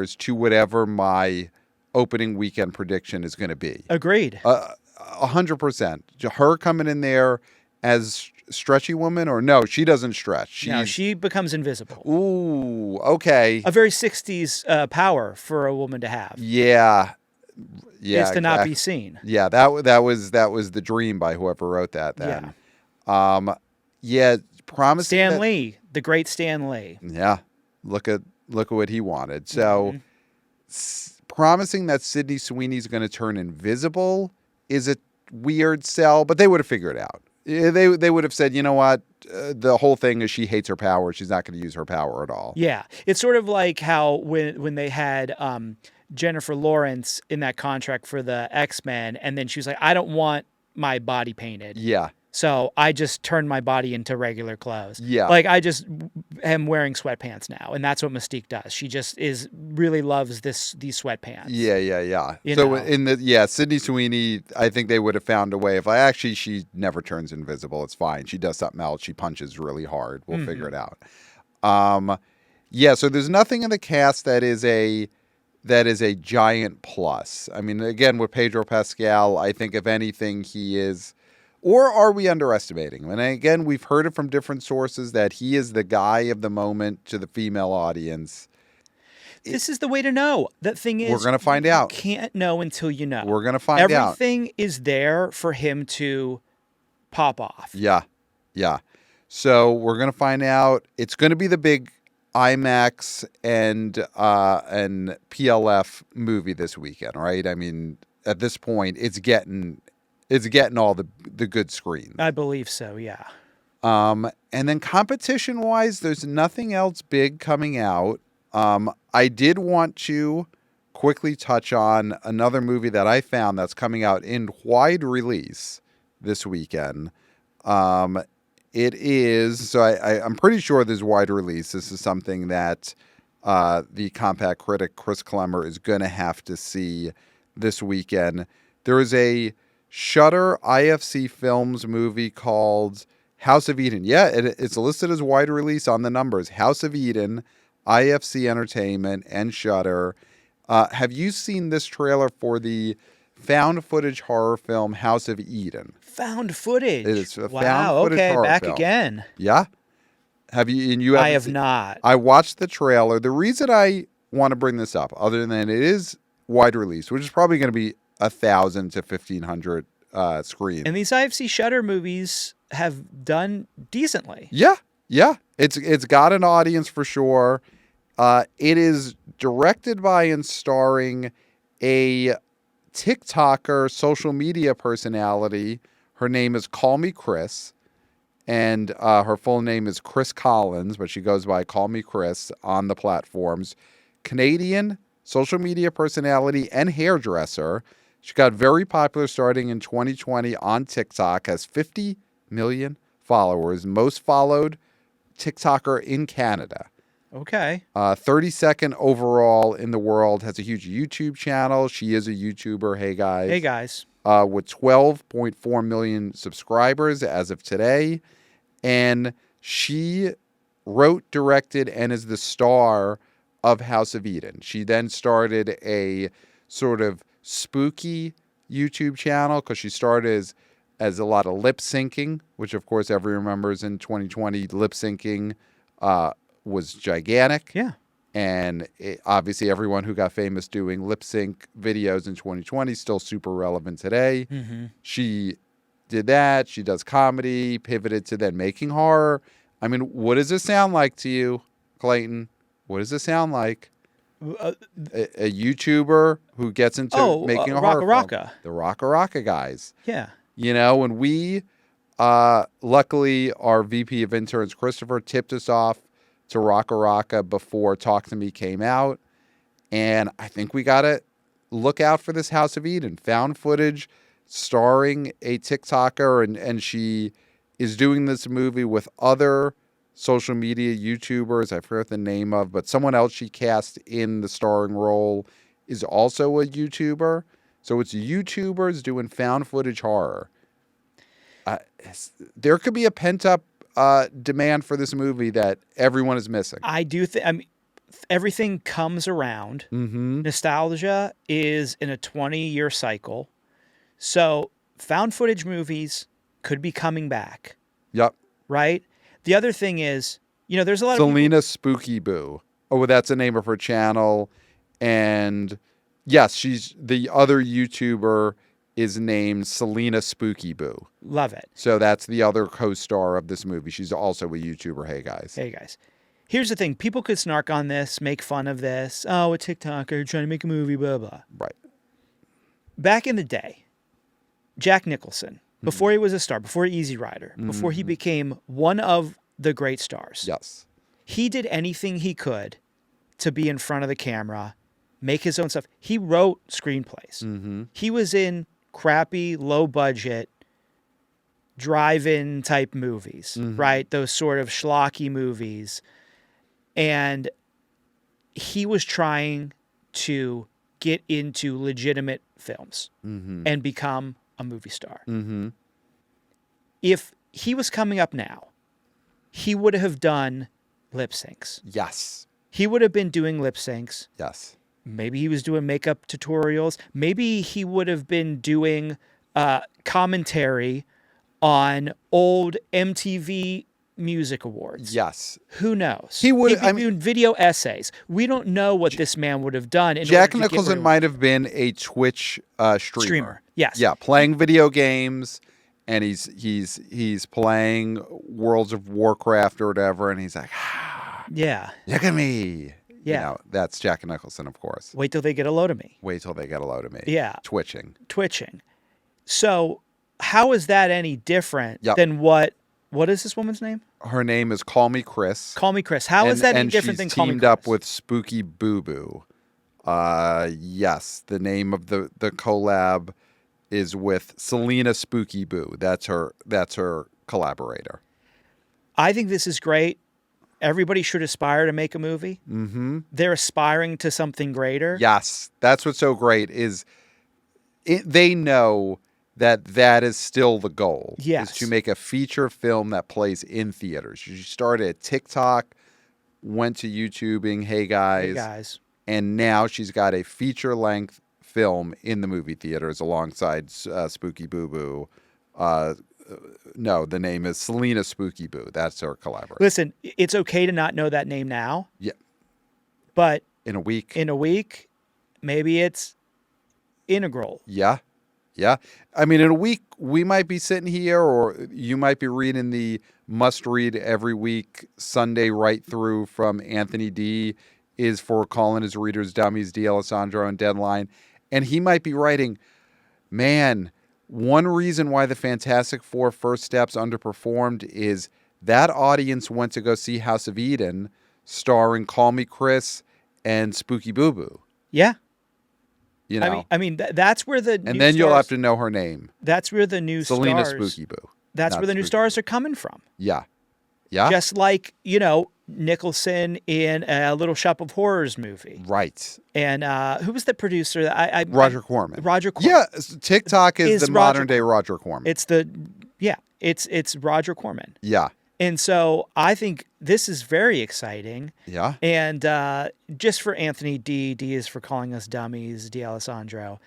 to whatever my opening weekend prediction is going to be. Agreed. 100%. Her coming in there as stretchy woman, or no, she doesn't stretch. No, she becomes invisible. Ooh, okay. A very 60s power for a woman to have. Yeah. Is to not be seen. Yeah, that was the dream by whoever wrote that then. Yeah. Promising Stan Lee, the great Stan Lee. Yeah. Look at what he wanted. So promising that Sydney Sweeney's going to turn invisible is a weird sell, but they would have figured it out. They would have said, you know what, the whole thing is she hates her power. She's not going to use her power at all. Yeah, it's sort of like how when they had Jennifer Lawrence in that contract for the X-Men, and then she was like, I don't want my body painted. Yeah. So I just turned my body into regular clothes. Yeah. Like I just am wearing sweatpants now. And that's what Mystique does. She just really loves these sweatpants. Yeah. You know? Sydney Sweeney, I think they would have found a way. If she never turns invisible, it's fine. She does something else. She punches really hard. We'll figure it out. So there's nothing in the cast that is a giant plus. I mean, again, with Pedro Pascal, I think if anything, he is. Or are we underestimating him? And again, we've heard it from different sources that he is the guy of the moment to the female audience. This is the way to know. The thing is, we're going to find out. You can't know until you know. We're going to find out. Everything is there for him to pop off. Yeah. So we're going to find out. It's going to be the big IMAX and PLF movie this weekend, right? I mean, at this point, it's getting all the good screens. I believe so, yeah. And then competition-wise, there's nothing else big coming out. I did want to quickly touch on another movie that I found that's coming out in wide release this weekend. It is, so I'm pretty sure there's wide release. This is something that the compact critic Chris Klemmer is going to have to see this weekend. There is a Shudder IFC Films movie called House of Eden. Yeah, it's listed as wide release on the numbers. House of Eden, IFC Entertainment, and Shudder. Have you seen this trailer for the found footage horror film House of Eden? Found footage? It is a wow, found footage horror back film. Again. Yeah? Have you? And I have not. I watched the trailer. The reason I want to bring this up, other than it is wide release, which is probably going to be 1,000 to 1,500 screens. And these IFC Shudder movies have done decently. Yeah. It's got an audience for sure. It is directed by and starring a TikToker social media personality. Her name is Call Me Chris. And her full name is Chris Collins, but she goes by Call Me Chris on the platforms. Canadian social media personality and hairdresser. She got very popular starting in 2020 on TikTok, has 50 million followers, most followed TikToker in Canada. Okay. 32nd overall in the world, has a huge YouTube channel. She is a YouTuber. Hey, guys. Hey, guys. With 12.4 million subscribers as of today. And she wrote, directed, and is the star of House of Eden. She then started a sort of spooky YouTube channel because she started as a lot of lip syncing, which of course everyone remembers in 2020, lip syncing was gigantic. Yeah. And obviously everyone who got famous doing lip sync videos in 2020 still super relevant today. Mm-hmm. She did that. She does comedy, pivoted to then making horror. I mean, what does this sound like to you, Clayton? What does it sound like? A YouTuber who gets into making a horror film. The Rocka guys. Yeah. You know, and we, luckily, our VP of interns, Christopher, tipped us off to Rocka before Talk to Me came out. And I think we got to look out for this House of Eden. Found footage starring a TikToker, and she is doing this movie with other social media YouTubers. I forget the name of, but someone else she cast in the starring role is also a YouTuber. So it's YouTubers doing found footage horror. There could be a pent up demand for this movie that everyone is missing. I do think. I mean, everything comes around. Mm-hmm. Nostalgia is in a 20-year cycle, so found footage movies could be coming back. Yep. Right. The other thing is, there's a lot Selena Spooky Boo. Oh, that's the name of her channel. And yes, she's the other YouTuber is named Selena Spooky Boo. Love it. So that's the other co-star of this movie. She's also a YouTuber. Hey, guys. Hey, guys. Here's the thing. People could snark on this, make fun of this. Oh, a TikToker trying to make a movie, blah, blah. Right. Back in the day, Jack Nicholson, before he was a star, before Easy Rider, before he became one of the great stars. Yes. He did anything he could to be in front of the camera, make his own stuff. He wrote screenplays. Mm-hmm. He was in crappy, low-budget, drive-in type movies, right? Those sort of schlocky movies. And he was trying to get into legitimate films and become a movie star. Mm-hmm. If he was coming up now, he would have done lip syncs. Yes. He would have been doing lip syncs. Yes. Maybe he was doing makeup tutorials. Maybe he would have been doing commentary on old MTV Music Awards. Yes. Who knows? He would. He'd be doing video essays. We don't know what this man would have done. Jack Nicholson might have been a Twitch streamer. Yes. Yeah, playing video games, and he's playing Worlds of Warcraft or whatever, and he's like, yeah, look at me. Yeah. That's Jack Nicholson, of course. Wait till they get a load of me. Wait till they get a load of me. Yeah. Twitching. So how is that any different than what is this woman's name? Her name is Call Me Chris. Call Me Chris. How is that any different than Call Me Chris? And she's teamed up with Spooky Boo Boo. Yes, the name of the collab is with Selena Spooky Boo. That's her collaborator. I think this is great. Everybody should aspire to make a movie. Mm-hmm. They're aspiring to something greater. Yes, that's what's so great is they know that is still the goal. Yes. Is to make a feature film that plays in theaters. She started at TikTok, went to YouTubing, hey guys. And now she's got a feature-length film in the movie theaters alongside Spooky Boo Boo. No, the name is Selena Spooky Boo. That's her collaborator. Listen, it's okay to not know that name now. Yeah. But in a week, maybe it's integral. Yeah. Yeah. I mean, in a week, we might be sitting here, or you might be reading the must-read every week Sunday right through from Anthony D. is for calling his readers dummies, D'Alessandro and Deadline. And he might be writing, man, one reason why the Fantastic Four First Steps underperformed is that audience went to go see House of Eden, starring Call Me Chris and Spooky Boo Boo. Yeah. You know, that's where the and then you'll have to know her name. That's where the new Selena stars. Spooky Boo. That's where the new stars are coming from. Yeah. Yeah. Just like, Nicholson in a Little Shop of Horrors movie. Right. And who was the producer? Roger Corman. Roger Corman. Yeah, TikTok is the modern day Roger Corman. It's Roger Corman. Yeah. And so I think this is very exciting. Yeah. And just for Anthony D is for calling us dummies, D. Alessandro.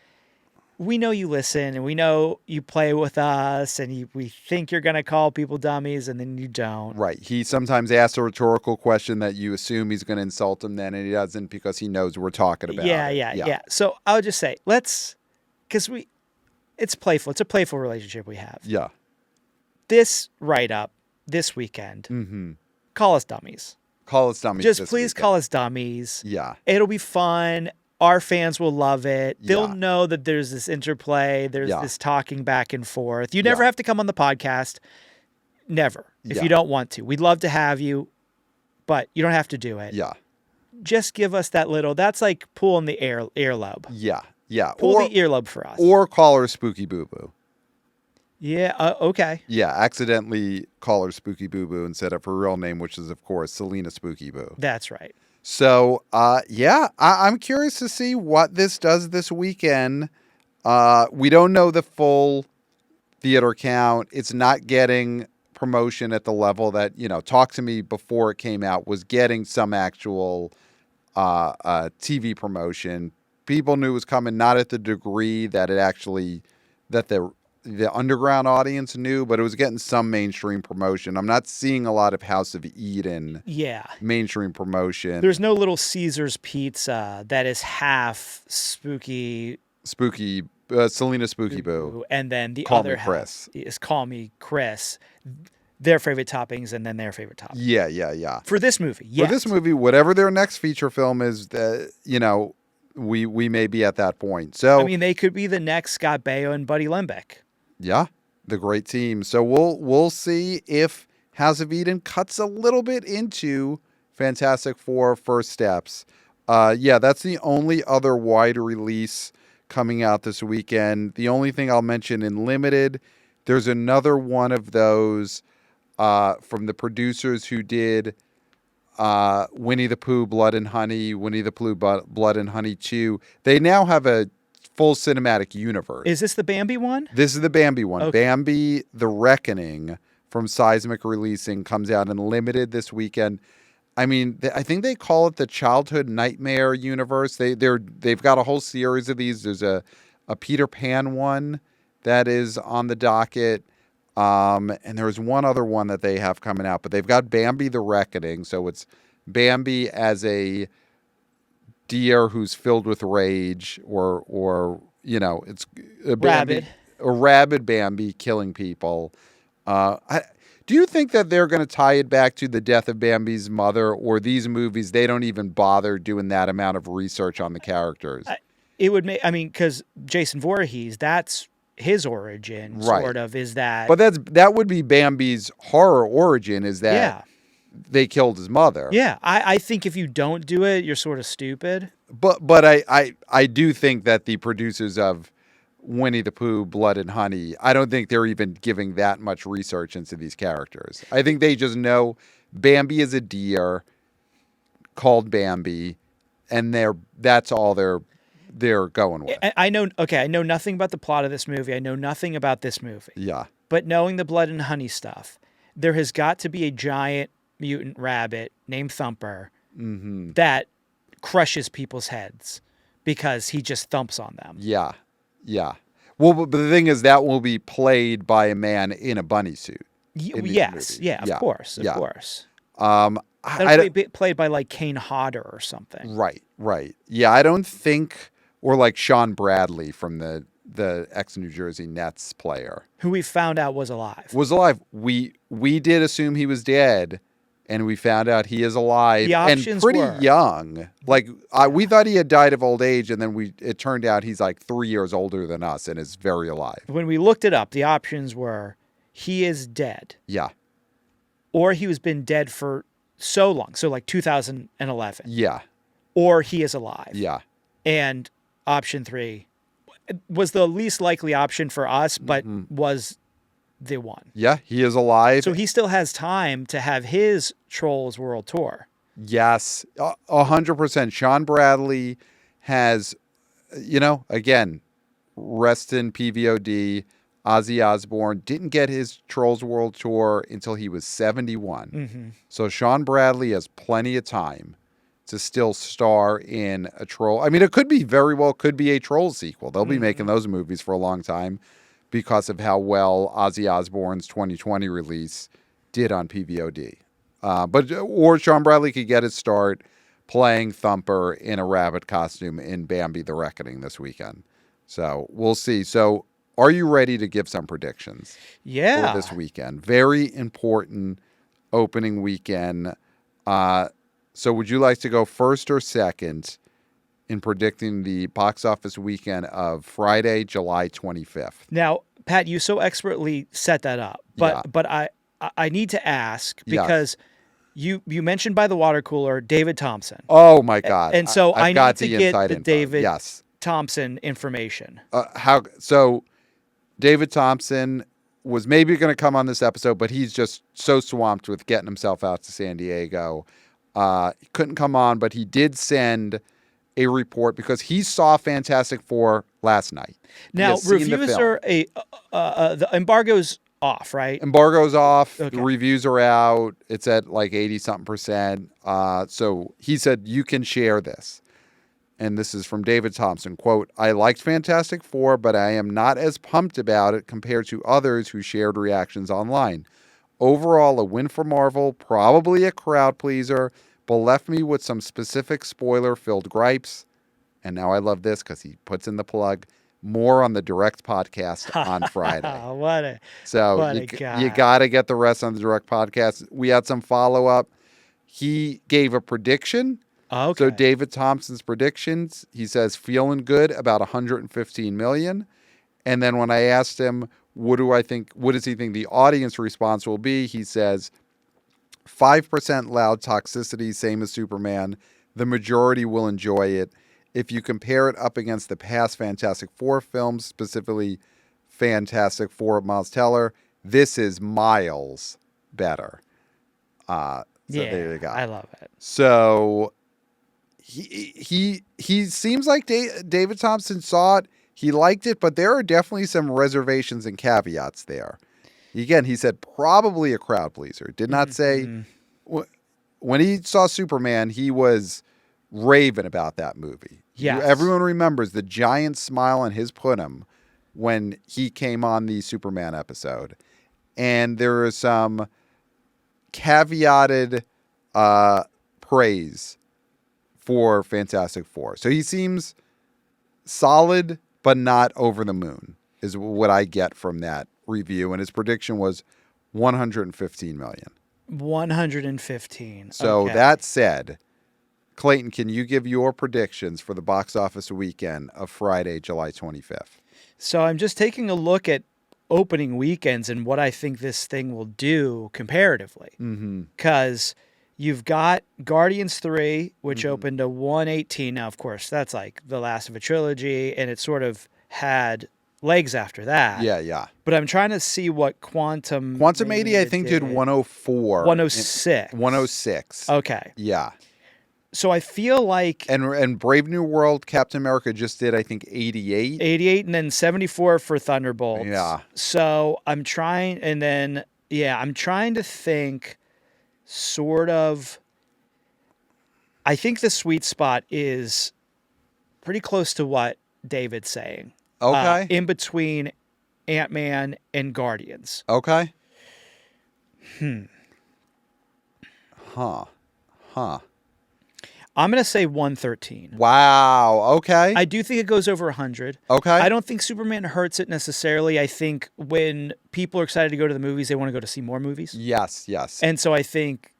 We know you listen, and we know you play with us, and we think you're going to call people dummies, and then you don't. Right. He sometimes asks a rhetorical question that you assume he's going to insult them then, and he doesn't because he knows we're talking about it. Yeah. So I would just say, because it's playful. It's a playful relationship we have. Yeah. This write-up this weekend, call us dummies. Call us dummies. Just please call us dummies. Yeah. It'll be fun. Our fans will love it. They'll know that there's this interplay. There's this talking back and forth. You never have to come on the podcast. Never. If you don't want to. We'd love to have you, but you don't have to do it. Yeah. Just give us that little, that's like pulling the earlobe. Yeah. Yeah. Pull the earlobe for us. Or call her Spooky Boo Boo. Yeah. Okay. Yeah. Accidentally call her Spooky Boo Boo instead of her real name, which is, of course, Selena Spooky Boo. That's right. So, I'm curious to see what this does this weekend. We don't know the full theater count. It's not getting promotion at the level that, Talk to Me before it came out was getting some actual TV promotion. People knew it was coming, not at the degree that the underground audience knew, but it was getting some mainstream promotion. I'm not seeing a lot of House of Eden mainstream promotion. There's no Little Caesar's Pizza that is half Selena Spooky Boo. And then the other half is Call Me Chris. Their favorite toppings and then their favorite toppings. Yeah. For this movie, For this movie, whatever their next feature film is, we may be at that point. So they could be the next Scott Baio and Buddy Lembeck. Yeah, the great team. So we'll see if House of Eden cuts a little bit into Fantastic Four First Steps. That's the only other wide release coming out this weekend. The only thing I'll mention in limited, there's another one of those from the producers who did Winnie the Pooh, Blood and Honey, Winnie the Pooh, Blood and Honey 2. They now have a full cinematic universe. Is this the Bambi one? This is the Bambi one. Okay. Bambi The Reckoning from Seismic Releasing comes out in limited this weekend. I think they call it the Childhood Nightmare universe. They've got a whole series of these. There's a Peter Pan one that is on the docket. And there's one other one that they have coming out, but they've got Bambi The Reckoning. So it's Bambi as a deer who's filled with rage or it's a Bambi, a rabid Bambi killing people. Do you think that they're going to tie it back to the death of Bambi's mother, or these movies, they don't even bother doing that amount of research on the characters? It would make, because Jason Voorhees, that's his origin, sort of, is that. But that would be Bambi's horror origin, is that they killed his mother. Yeah, I think if you don't do it, you're sort of stupid. But I do think that the producers of Winnie the Pooh, Blood and Honey, I don't think they're even giving that much research into these characters. I think they just know Bambi is a deer called Bambi, and that's all they're going with. I know nothing about the plot of this movie. I know nothing about this movie. Yeah. But knowing the Blood and Honey stuff, there has got to be a giant mutant rabbit named Thumper that crushes people's heads because he just thumps on them. Yeah. Well, but the thing is, that will be played by a man in a bunny suit. Yes. Yeah, of course. That'll be played by like Kane Hodder or something. Right. Yeah, I don't think, or like Sean Bradley from the ex-New Jersey Nets player. Who we found out was alive. We did assume he was dead, and we found out he is alive The and options pretty were young. Like we thought he had died of old age, and then it turned out he's like 3 years older than us and is very alive. when we looked it up, the options were he is dead, Yeah. or he was been dead for so long, so like 2011, Yeah. or he is alive. Yeah. And option 3 was the least likely option for us, but was the one. Yeah, he is alive. So he still has time to have his Trolls World Tour. Yes, 100%. Sean Bradley has, again, rest in PVOD. Ozzy Osbourne didn't get his Trolls World Tour until he was 71. So Sean Bradley has plenty of time to still star in a Troll. I mean, it could be could be a Trolls sequel. They'll be making those movies for a long time because of how well Ozzy Osbourne's 2020 release did on PVOD. Or Sean Bradley could get his start playing Thumper in a rabbit costume in Bambi the Reckoning this weekend. So we'll see. So are you ready to give some predictions Yeah. for this weekend? Very important opening weekend. So would you like to go first or second in predicting the box office weekend of Friday, July 25th? Now, Pat, you so expertly set that up, but I need to ask because you mentioned by the water cooler David Thompson. Oh my God! And so I've I got need to the get inside the info. David Yes. Thompson information. So David Thompson was maybe going to come on this episode, but he's just so swamped with getting himself out to San Diego. He couldn't come on, but he did send a report because he saw Fantastic Four last night. Now, reviews are the embargo's off, right? Embargo's off. Okay. The reviews are out. It's at like 80-something%. So he said, you can share this. And this is from David Thompson, quote, "I liked Fantastic Four, but I am not as pumped about it compared to others who shared reactions online. Overall, a win for Marvel, probably a crowd pleaser, but left me with some specific spoiler-filled gripes." And now I love this because he puts in the plug. More on the Direct podcast on Friday. What a guy. You got to get the rest on the Direct podcast. We had some follow-up. He gave a prediction. Okay. So David Thompson's predictions, he says, feeling good about 115 million. And then when I asked him, what does he think the audience response will be? He says, 5% loud toxicity, same as Superman. The majority will enjoy it. If you compare it up against the past Fantastic Four films, specifically Fantastic Four of Miles Teller, this is miles better. There you go. I love it. So he seems like David Thompson saw it. He liked it, but there are definitely some reservations and caveats there. Again, he said probably a crowd pleaser. Did not say when he saw Superman, he was raving about that movie. Yes. Everyone remembers the giant smile on his punim when he came on the Superman episode. And there is some caveated praise for Fantastic Four. So he seems solid, but not over the moon, is what I get from that review. And his prediction was 115 million. 115. So okay. That said, Clayton, can you give your predictions for the box office weekend of Friday, July 25th? So I'm just taking a look at opening weekends and what I think this thing will do comparatively. Because you've got Guardians 3, which opened to 118. Now, of course, that's like the last of a trilogy, and it sort of had legs after that. Yeah. But I'm trying to see what Quantum Mania, I think, did 104. 106. 106. Okay. Yeah. So I feel like... And Brave New World, Captain America just did, I think, 88. 88 and then 74 for Thunderbolts. Yeah. So I'm trying, and then, I'm trying to think sort of... I think the sweet spot is pretty close to what David's saying. Okay. In between Ant-Man and Guardians. Okay. I'm going to say 113. Wow. Okay. I do think it goes over 100. Okay. I don't think Superman hurts it necessarily. I think when people are excited to go to the movies, they want to go to see more movies. Yes. And so I think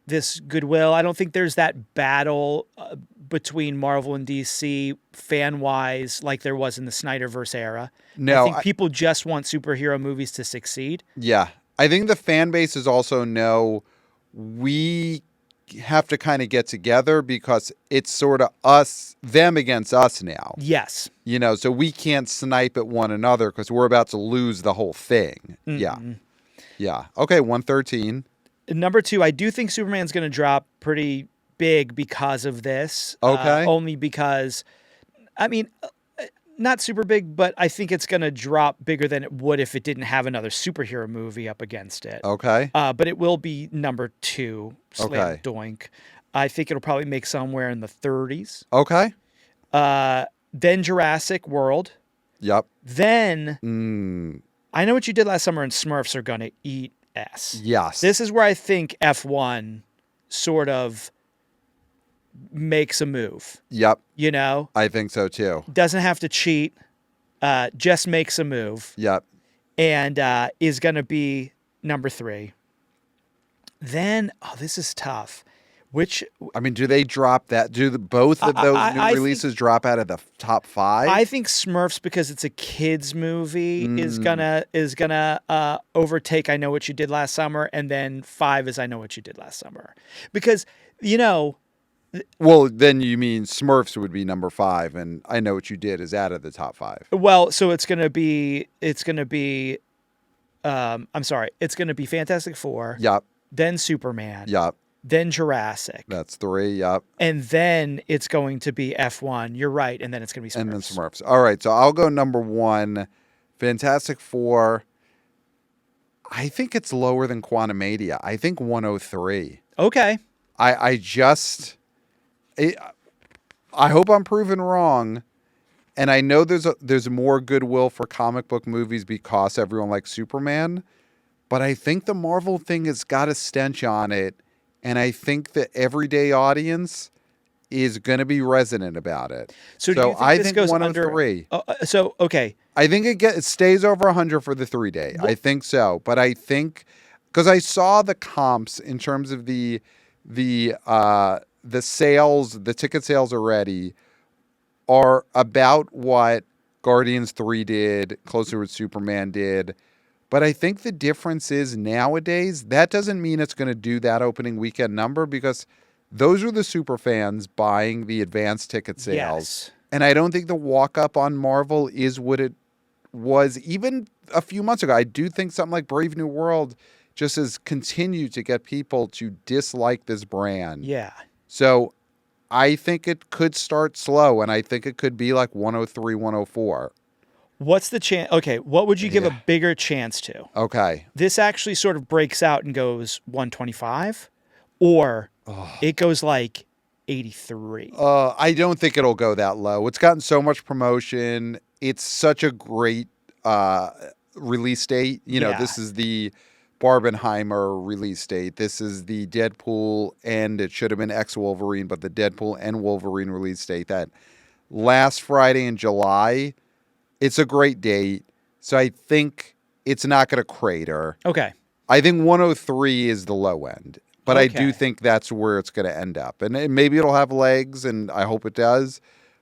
this goodwill. I don't think there's that battle between Marvel and DC fan-wise like there was in the Snyderverse era. I No, think people just want superhero movies to succeed. yeah. I think the fan bases also know we have to kind of get together because it's sort of them against us now. Yes. So we can't snipe at one another because we're about to lose the whole thing. Mm-hmm. Yeah. Okay, 113. Number 2, I do think Superman's going to drop pretty big because of this. Okay. Only because, I mean, not super big, but I think it's going to drop bigger than it would if it didn't have another superhero movie up against it. Okay. But it will be number 2, slam Okay. doink. I think it'll probably make somewhere in the 30s. Okay. Then Jurassic World. Yep. Then I Know What You Did Last Summer and Smurfs are going to eat S. Yes. This is where I think F1 sort of makes a move. Yep. I think so too. Doesn't have to cheat, just makes a move. Yep. And is going to be number 3. Then, this is tough. Do they drop that? Do both of those new releases drop out of the top 5? I think Smurfs, because it's a kids movie, is gonna overtake I Know What You Did Last Summer, and then 5 is I Know What You Did Last Summer, because Well, then you mean Smurfs would be number 5, and I Know What You Did is out of the top 5. Well, so it's gonna be Fantastic Four. Yep. Then Superman. Yep. Then Jurassic. That's 3. Yep. And then it's going to be F1. You're right. And then it's going to be Smurfs. And then Smurfs. All right. So I'll go number 1. Fantastic Four. I think it's lower than Quantumania. I think 103. Okay. I hope I'm proven wrong. And I know there's more goodwill for comic book movies because everyone likes Superman. But I think the Marvel thing has got a stench on it. And I think the everyday audience is going to be resonant about it. So do you think I this think goes 103. Okay. I think it stays over 100 for the 3-day. I think so. But I think because I saw the comps in terms of the sales, the ticket sales already are about what Guardians 3 did, Closer with Superman did. But I think the difference is nowadays, that doesn't mean it's going to do that opening weekend number because those are the super fans buying the advanced ticket sales. Yes. And I don't think the walk up on Marvel is what it was even a few months ago. I do think something like Brave New World just has continued to get people to dislike this brand. Yeah. So I think it could start slow, and I think it could be like 103, 104. What's the chance? Okay, what would you give a bigger chance to? Okay. This actually sort of breaks out and goes 125, or it goes like 83. I don't think it'll go that low. It's gotten so much promotion. It's such a great release date. This is the Barbenheimer release date. This is the Deadpool, and it should have been X-Wolverine, but the Deadpool and Wolverine release date. That last Friday in July. It's a great date, so I think it's not going to crater. Okay. I think 103 is the low end, but I do think that's where it's going to end up. And maybe it'll have legs, and I hope it does,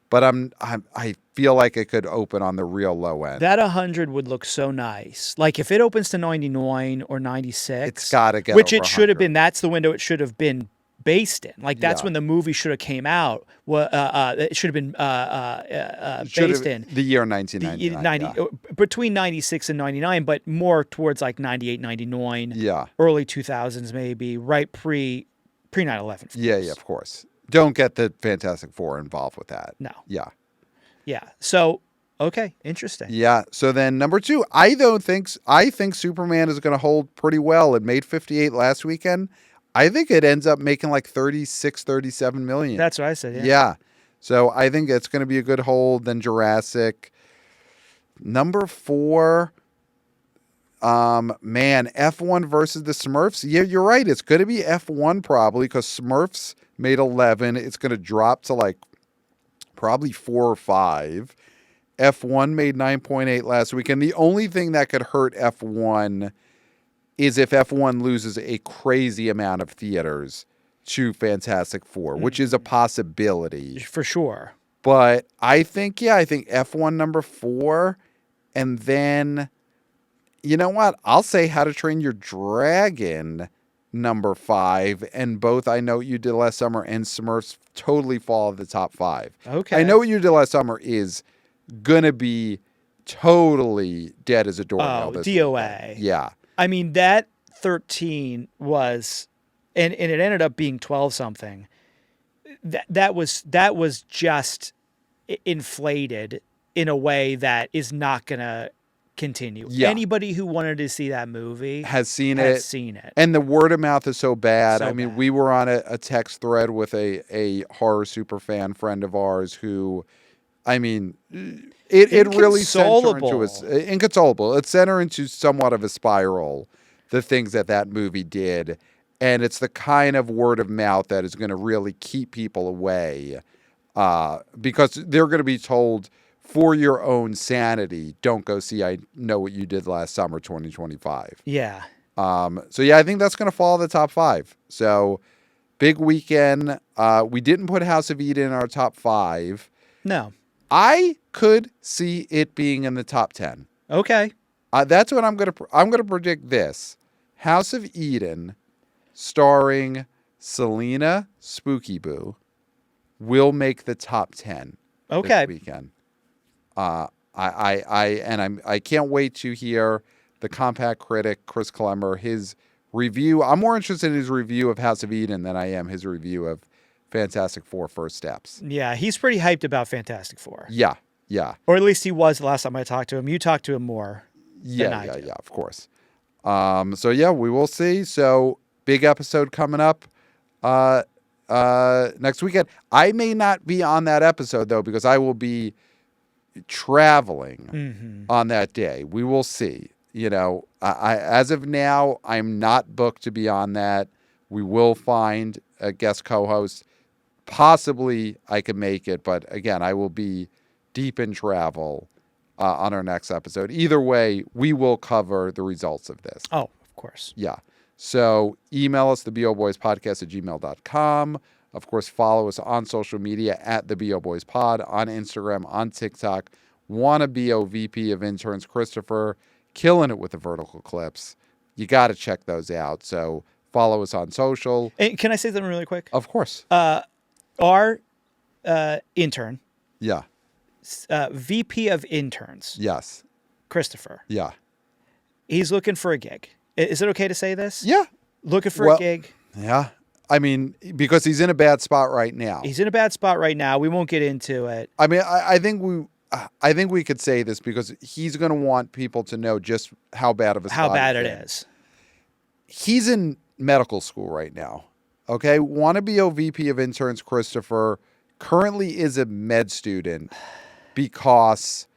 but I feel like it could open on the real low end. That 100 would look so nice. Like if it opens to 99 or 96. It's got to get which over it should have 100. been. That's the window it should have been based in. Like that's when the movie should have came out. It should have been based in the year 1999. Between 96 and 99, but more towards like 98, 99. Yeah. Early 2000s maybe, right pre 9/11. Yeah, of course. Don't get the Fantastic Four involved with that. No. Yeah. Yeah. So, okay, interesting. Yeah. So then number 2, I think Superman is going to hold pretty well. It made 58 last weekend. I think it ends up making like 36, 37 million. That's what I said. Yeah. Yeah. So I think it's going to be a good hold. Then Jurassic. Number 4. F1 versus the Smurfs. Yeah, you're right. It's going to be F1 probably because Smurfs made 11. It's going to drop to like probably 4 or 5. F1 made 9.8 last week. And the only thing that could hurt F1 is if F1 loses a crazy amount of theaters to Fantastic Four, which is a possibility. For sure. But I think F1 number 4, and then, you know what? I'll say How to Train Your Dragon number 5, and both I Know What You Did Last Summer and Smurfs totally fall in the top 5. Okay. I Know What You Did Last Summer is gonna be totally dead as a doornail. Oh, this DOA. weekend. Yeah. I mean, that 13 was, and it ended up being 12 something. That was just inflated in a way that is not gonna continue. Yeah. Anybody who wanted to see that movie has seen it. And the word of mouth is so bad. So I mean, bad. we were on a text thread with a horror super fan friend of ours who, I mean, it really sent her into inconsolable. It sent her into somewhat of a spiral, the things that movie did. And it's the kind of word of mouth that is going to really keep people away, because they're going to be told, for your own sanity, don't go see I Know What You Did Last Summer 2025. Yeah. So yeah, I think that's going to fall in the top 5. So big weekend. We didn't put House of Eden in our top 5. No. I could see it being in the top 10. Okay. That's what I'm going to predict this. House of Eden, starring Selena Spooky Boo, will make the top 10 Okay. this weekend. I can't wait to hear the Compact critic Chris Clemmer, his review. I'm more interested in his review of House of Eden than I am his review of Fantastic Four First Steps. Yeah, he's pretty hyped about Fantastic Four. Yeah. Or at least he was the last time I talked to him. You talked to him more. Yeah, of course. So yeah, we will see. So big episode coming up next weekend. I may not be on that episode though, because I will be traveling on that day. We will see. You know, I as of now, I'm not booked to be on that. We will find a guest co-host. Possibly I could make it, but again, I will be deep in travel on our next episode. Either way, we will cover the results of this. Oh, of course. Yeah. So email us, theboboyspodcast@gmail.com. Of course, follow us on social media at theboboyspod, on Instagram, on TikTok. Wanna be VP of Interns Christopher, killing it with the vertical clips. You got to check those out. So follow us on social. And can I say something really quick? Of course. Our intern, Yeah. VP of Interns, Yes. Christopher, Yeah. he's looking for a gig. Is it okay to say this? Yeah. Looking for a gig. Yeah. I mean, because he's in a bad spot right now. He's in a bad spot right now. We won't get into it. I mean, I think we could say this because he's going to want people to know just how bad of a spot it is. He's in medical school right now. Okay, wannabe VP of Interns Christopher currently is a med student because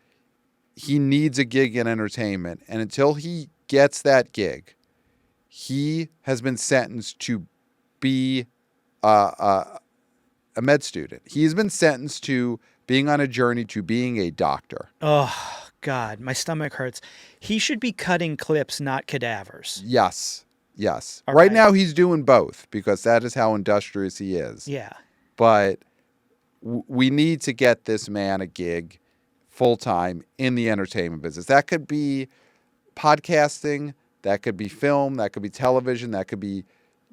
he needs a gig in entertainment, and until he gets that gig, he has been sentenced to be a med student. He has been sentenced to being on a journey to being a doctor. Oh, God, my stomach hurts. He should be cutting clips, not cadavers. Yes. All Right right. now he's doing both because that is how industrious he is. Yeah. But we need to get this man a gig full-time in the entertainment business. That could be podcasting, that could be film, that could be television, that could be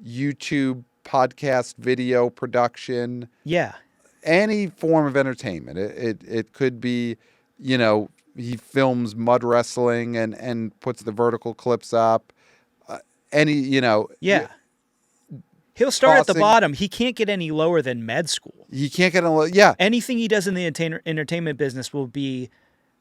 YouTube, podcast, video production. Yeah. Any form of entertainment. It could be, you know, he films mud wrestling and puts the vertical clips up. Yeah. He'll start at the tossing- bottom. He can't get any lower than med school. He can't get yeah. Anything he does in the entertainment business will be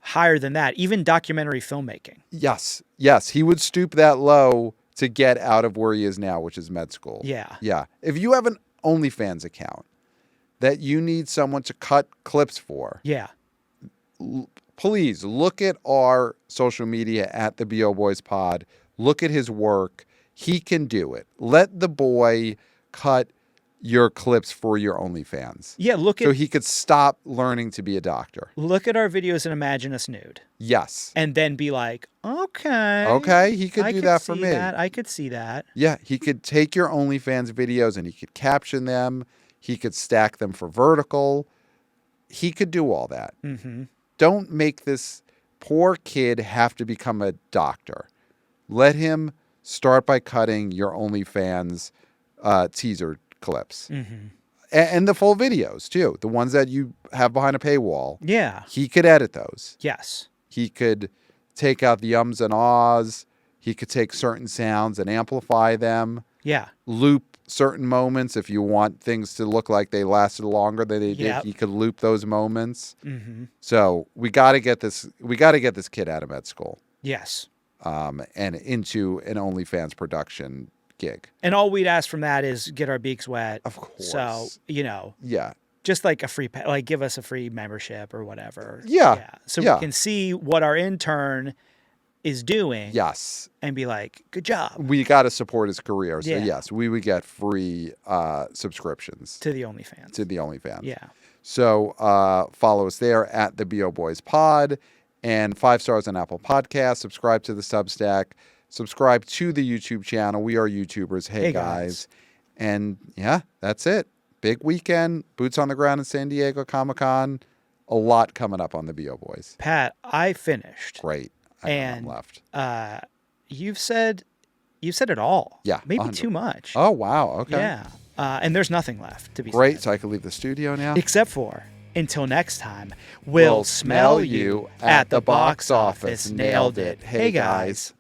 higher than that, even documentary filmmaking. Yes. He would stoop that low to get out of where he is now, which is med school. Yeah. Yeah. If you have an OnlyFans account that you need someone to cut clips for, Yeah. please look at our social media at the BO Boys Pod. Look at his work. He can do it. Let the boy cut your clips for your OnlyFans. Yeah, So he could stop learning to be a doctor. look at our videos and imagine us nude. Yes. And then be like, okay. Okay, he could I do that for see me. That. I could see that. Yeah, he could take your OnlyFans videos and he could caption them. He could stack them for vertical. He could do all that. Mm-hmm. Don't make this poor kid have to become a doctor. Let him start by cutting your OnlyFans teaser clips. Mm-hmm. And the full videos, too. The ones that you have behind a paywall. Yeah. He could edit those. Yes. He could take out the ums and ahs. He could take certain sounds and amplify them. Yeah. Loop certain moments if you want things to look like they lasted longer than they did. He could loop those moments. Mm-hmm. So we got to get this. We got to get this kid out of med school. Yes. And into an OnlyFans production gig. And all we'd ask from that is get our beaks wet. Of course. So, Yeah. just like a free, like give us a free membership or whatever. Yeah. So Yeah. we can see what our intern is doing. Yes. And be like, good job. We got to support his career. So, Yeah. yes, we would get free subscriptions To the OnlyFans. to the OnlyFans. Yeah. So, follow us there at the BO Boys Pod and 5 stars on Apple Podcasts. Subscribe to the Substack. Subscribe to the YouTube channel. We are YouTubers. Hey, guys. And yeah, that's it. Big weekend. Boots on the ground in San Diego Comic-Con. A lot coming up on the BO Boys. Pat, I finished. Great. I have none left. You've said it all. Yeah, Maybe 100. too much. Oh, wow. Okay. Yeah. And there's nothing left to be Great. said. So I can leave the studio now? Except for, until next time, we'll smell you at the box office. Nailed it. Hey, guys.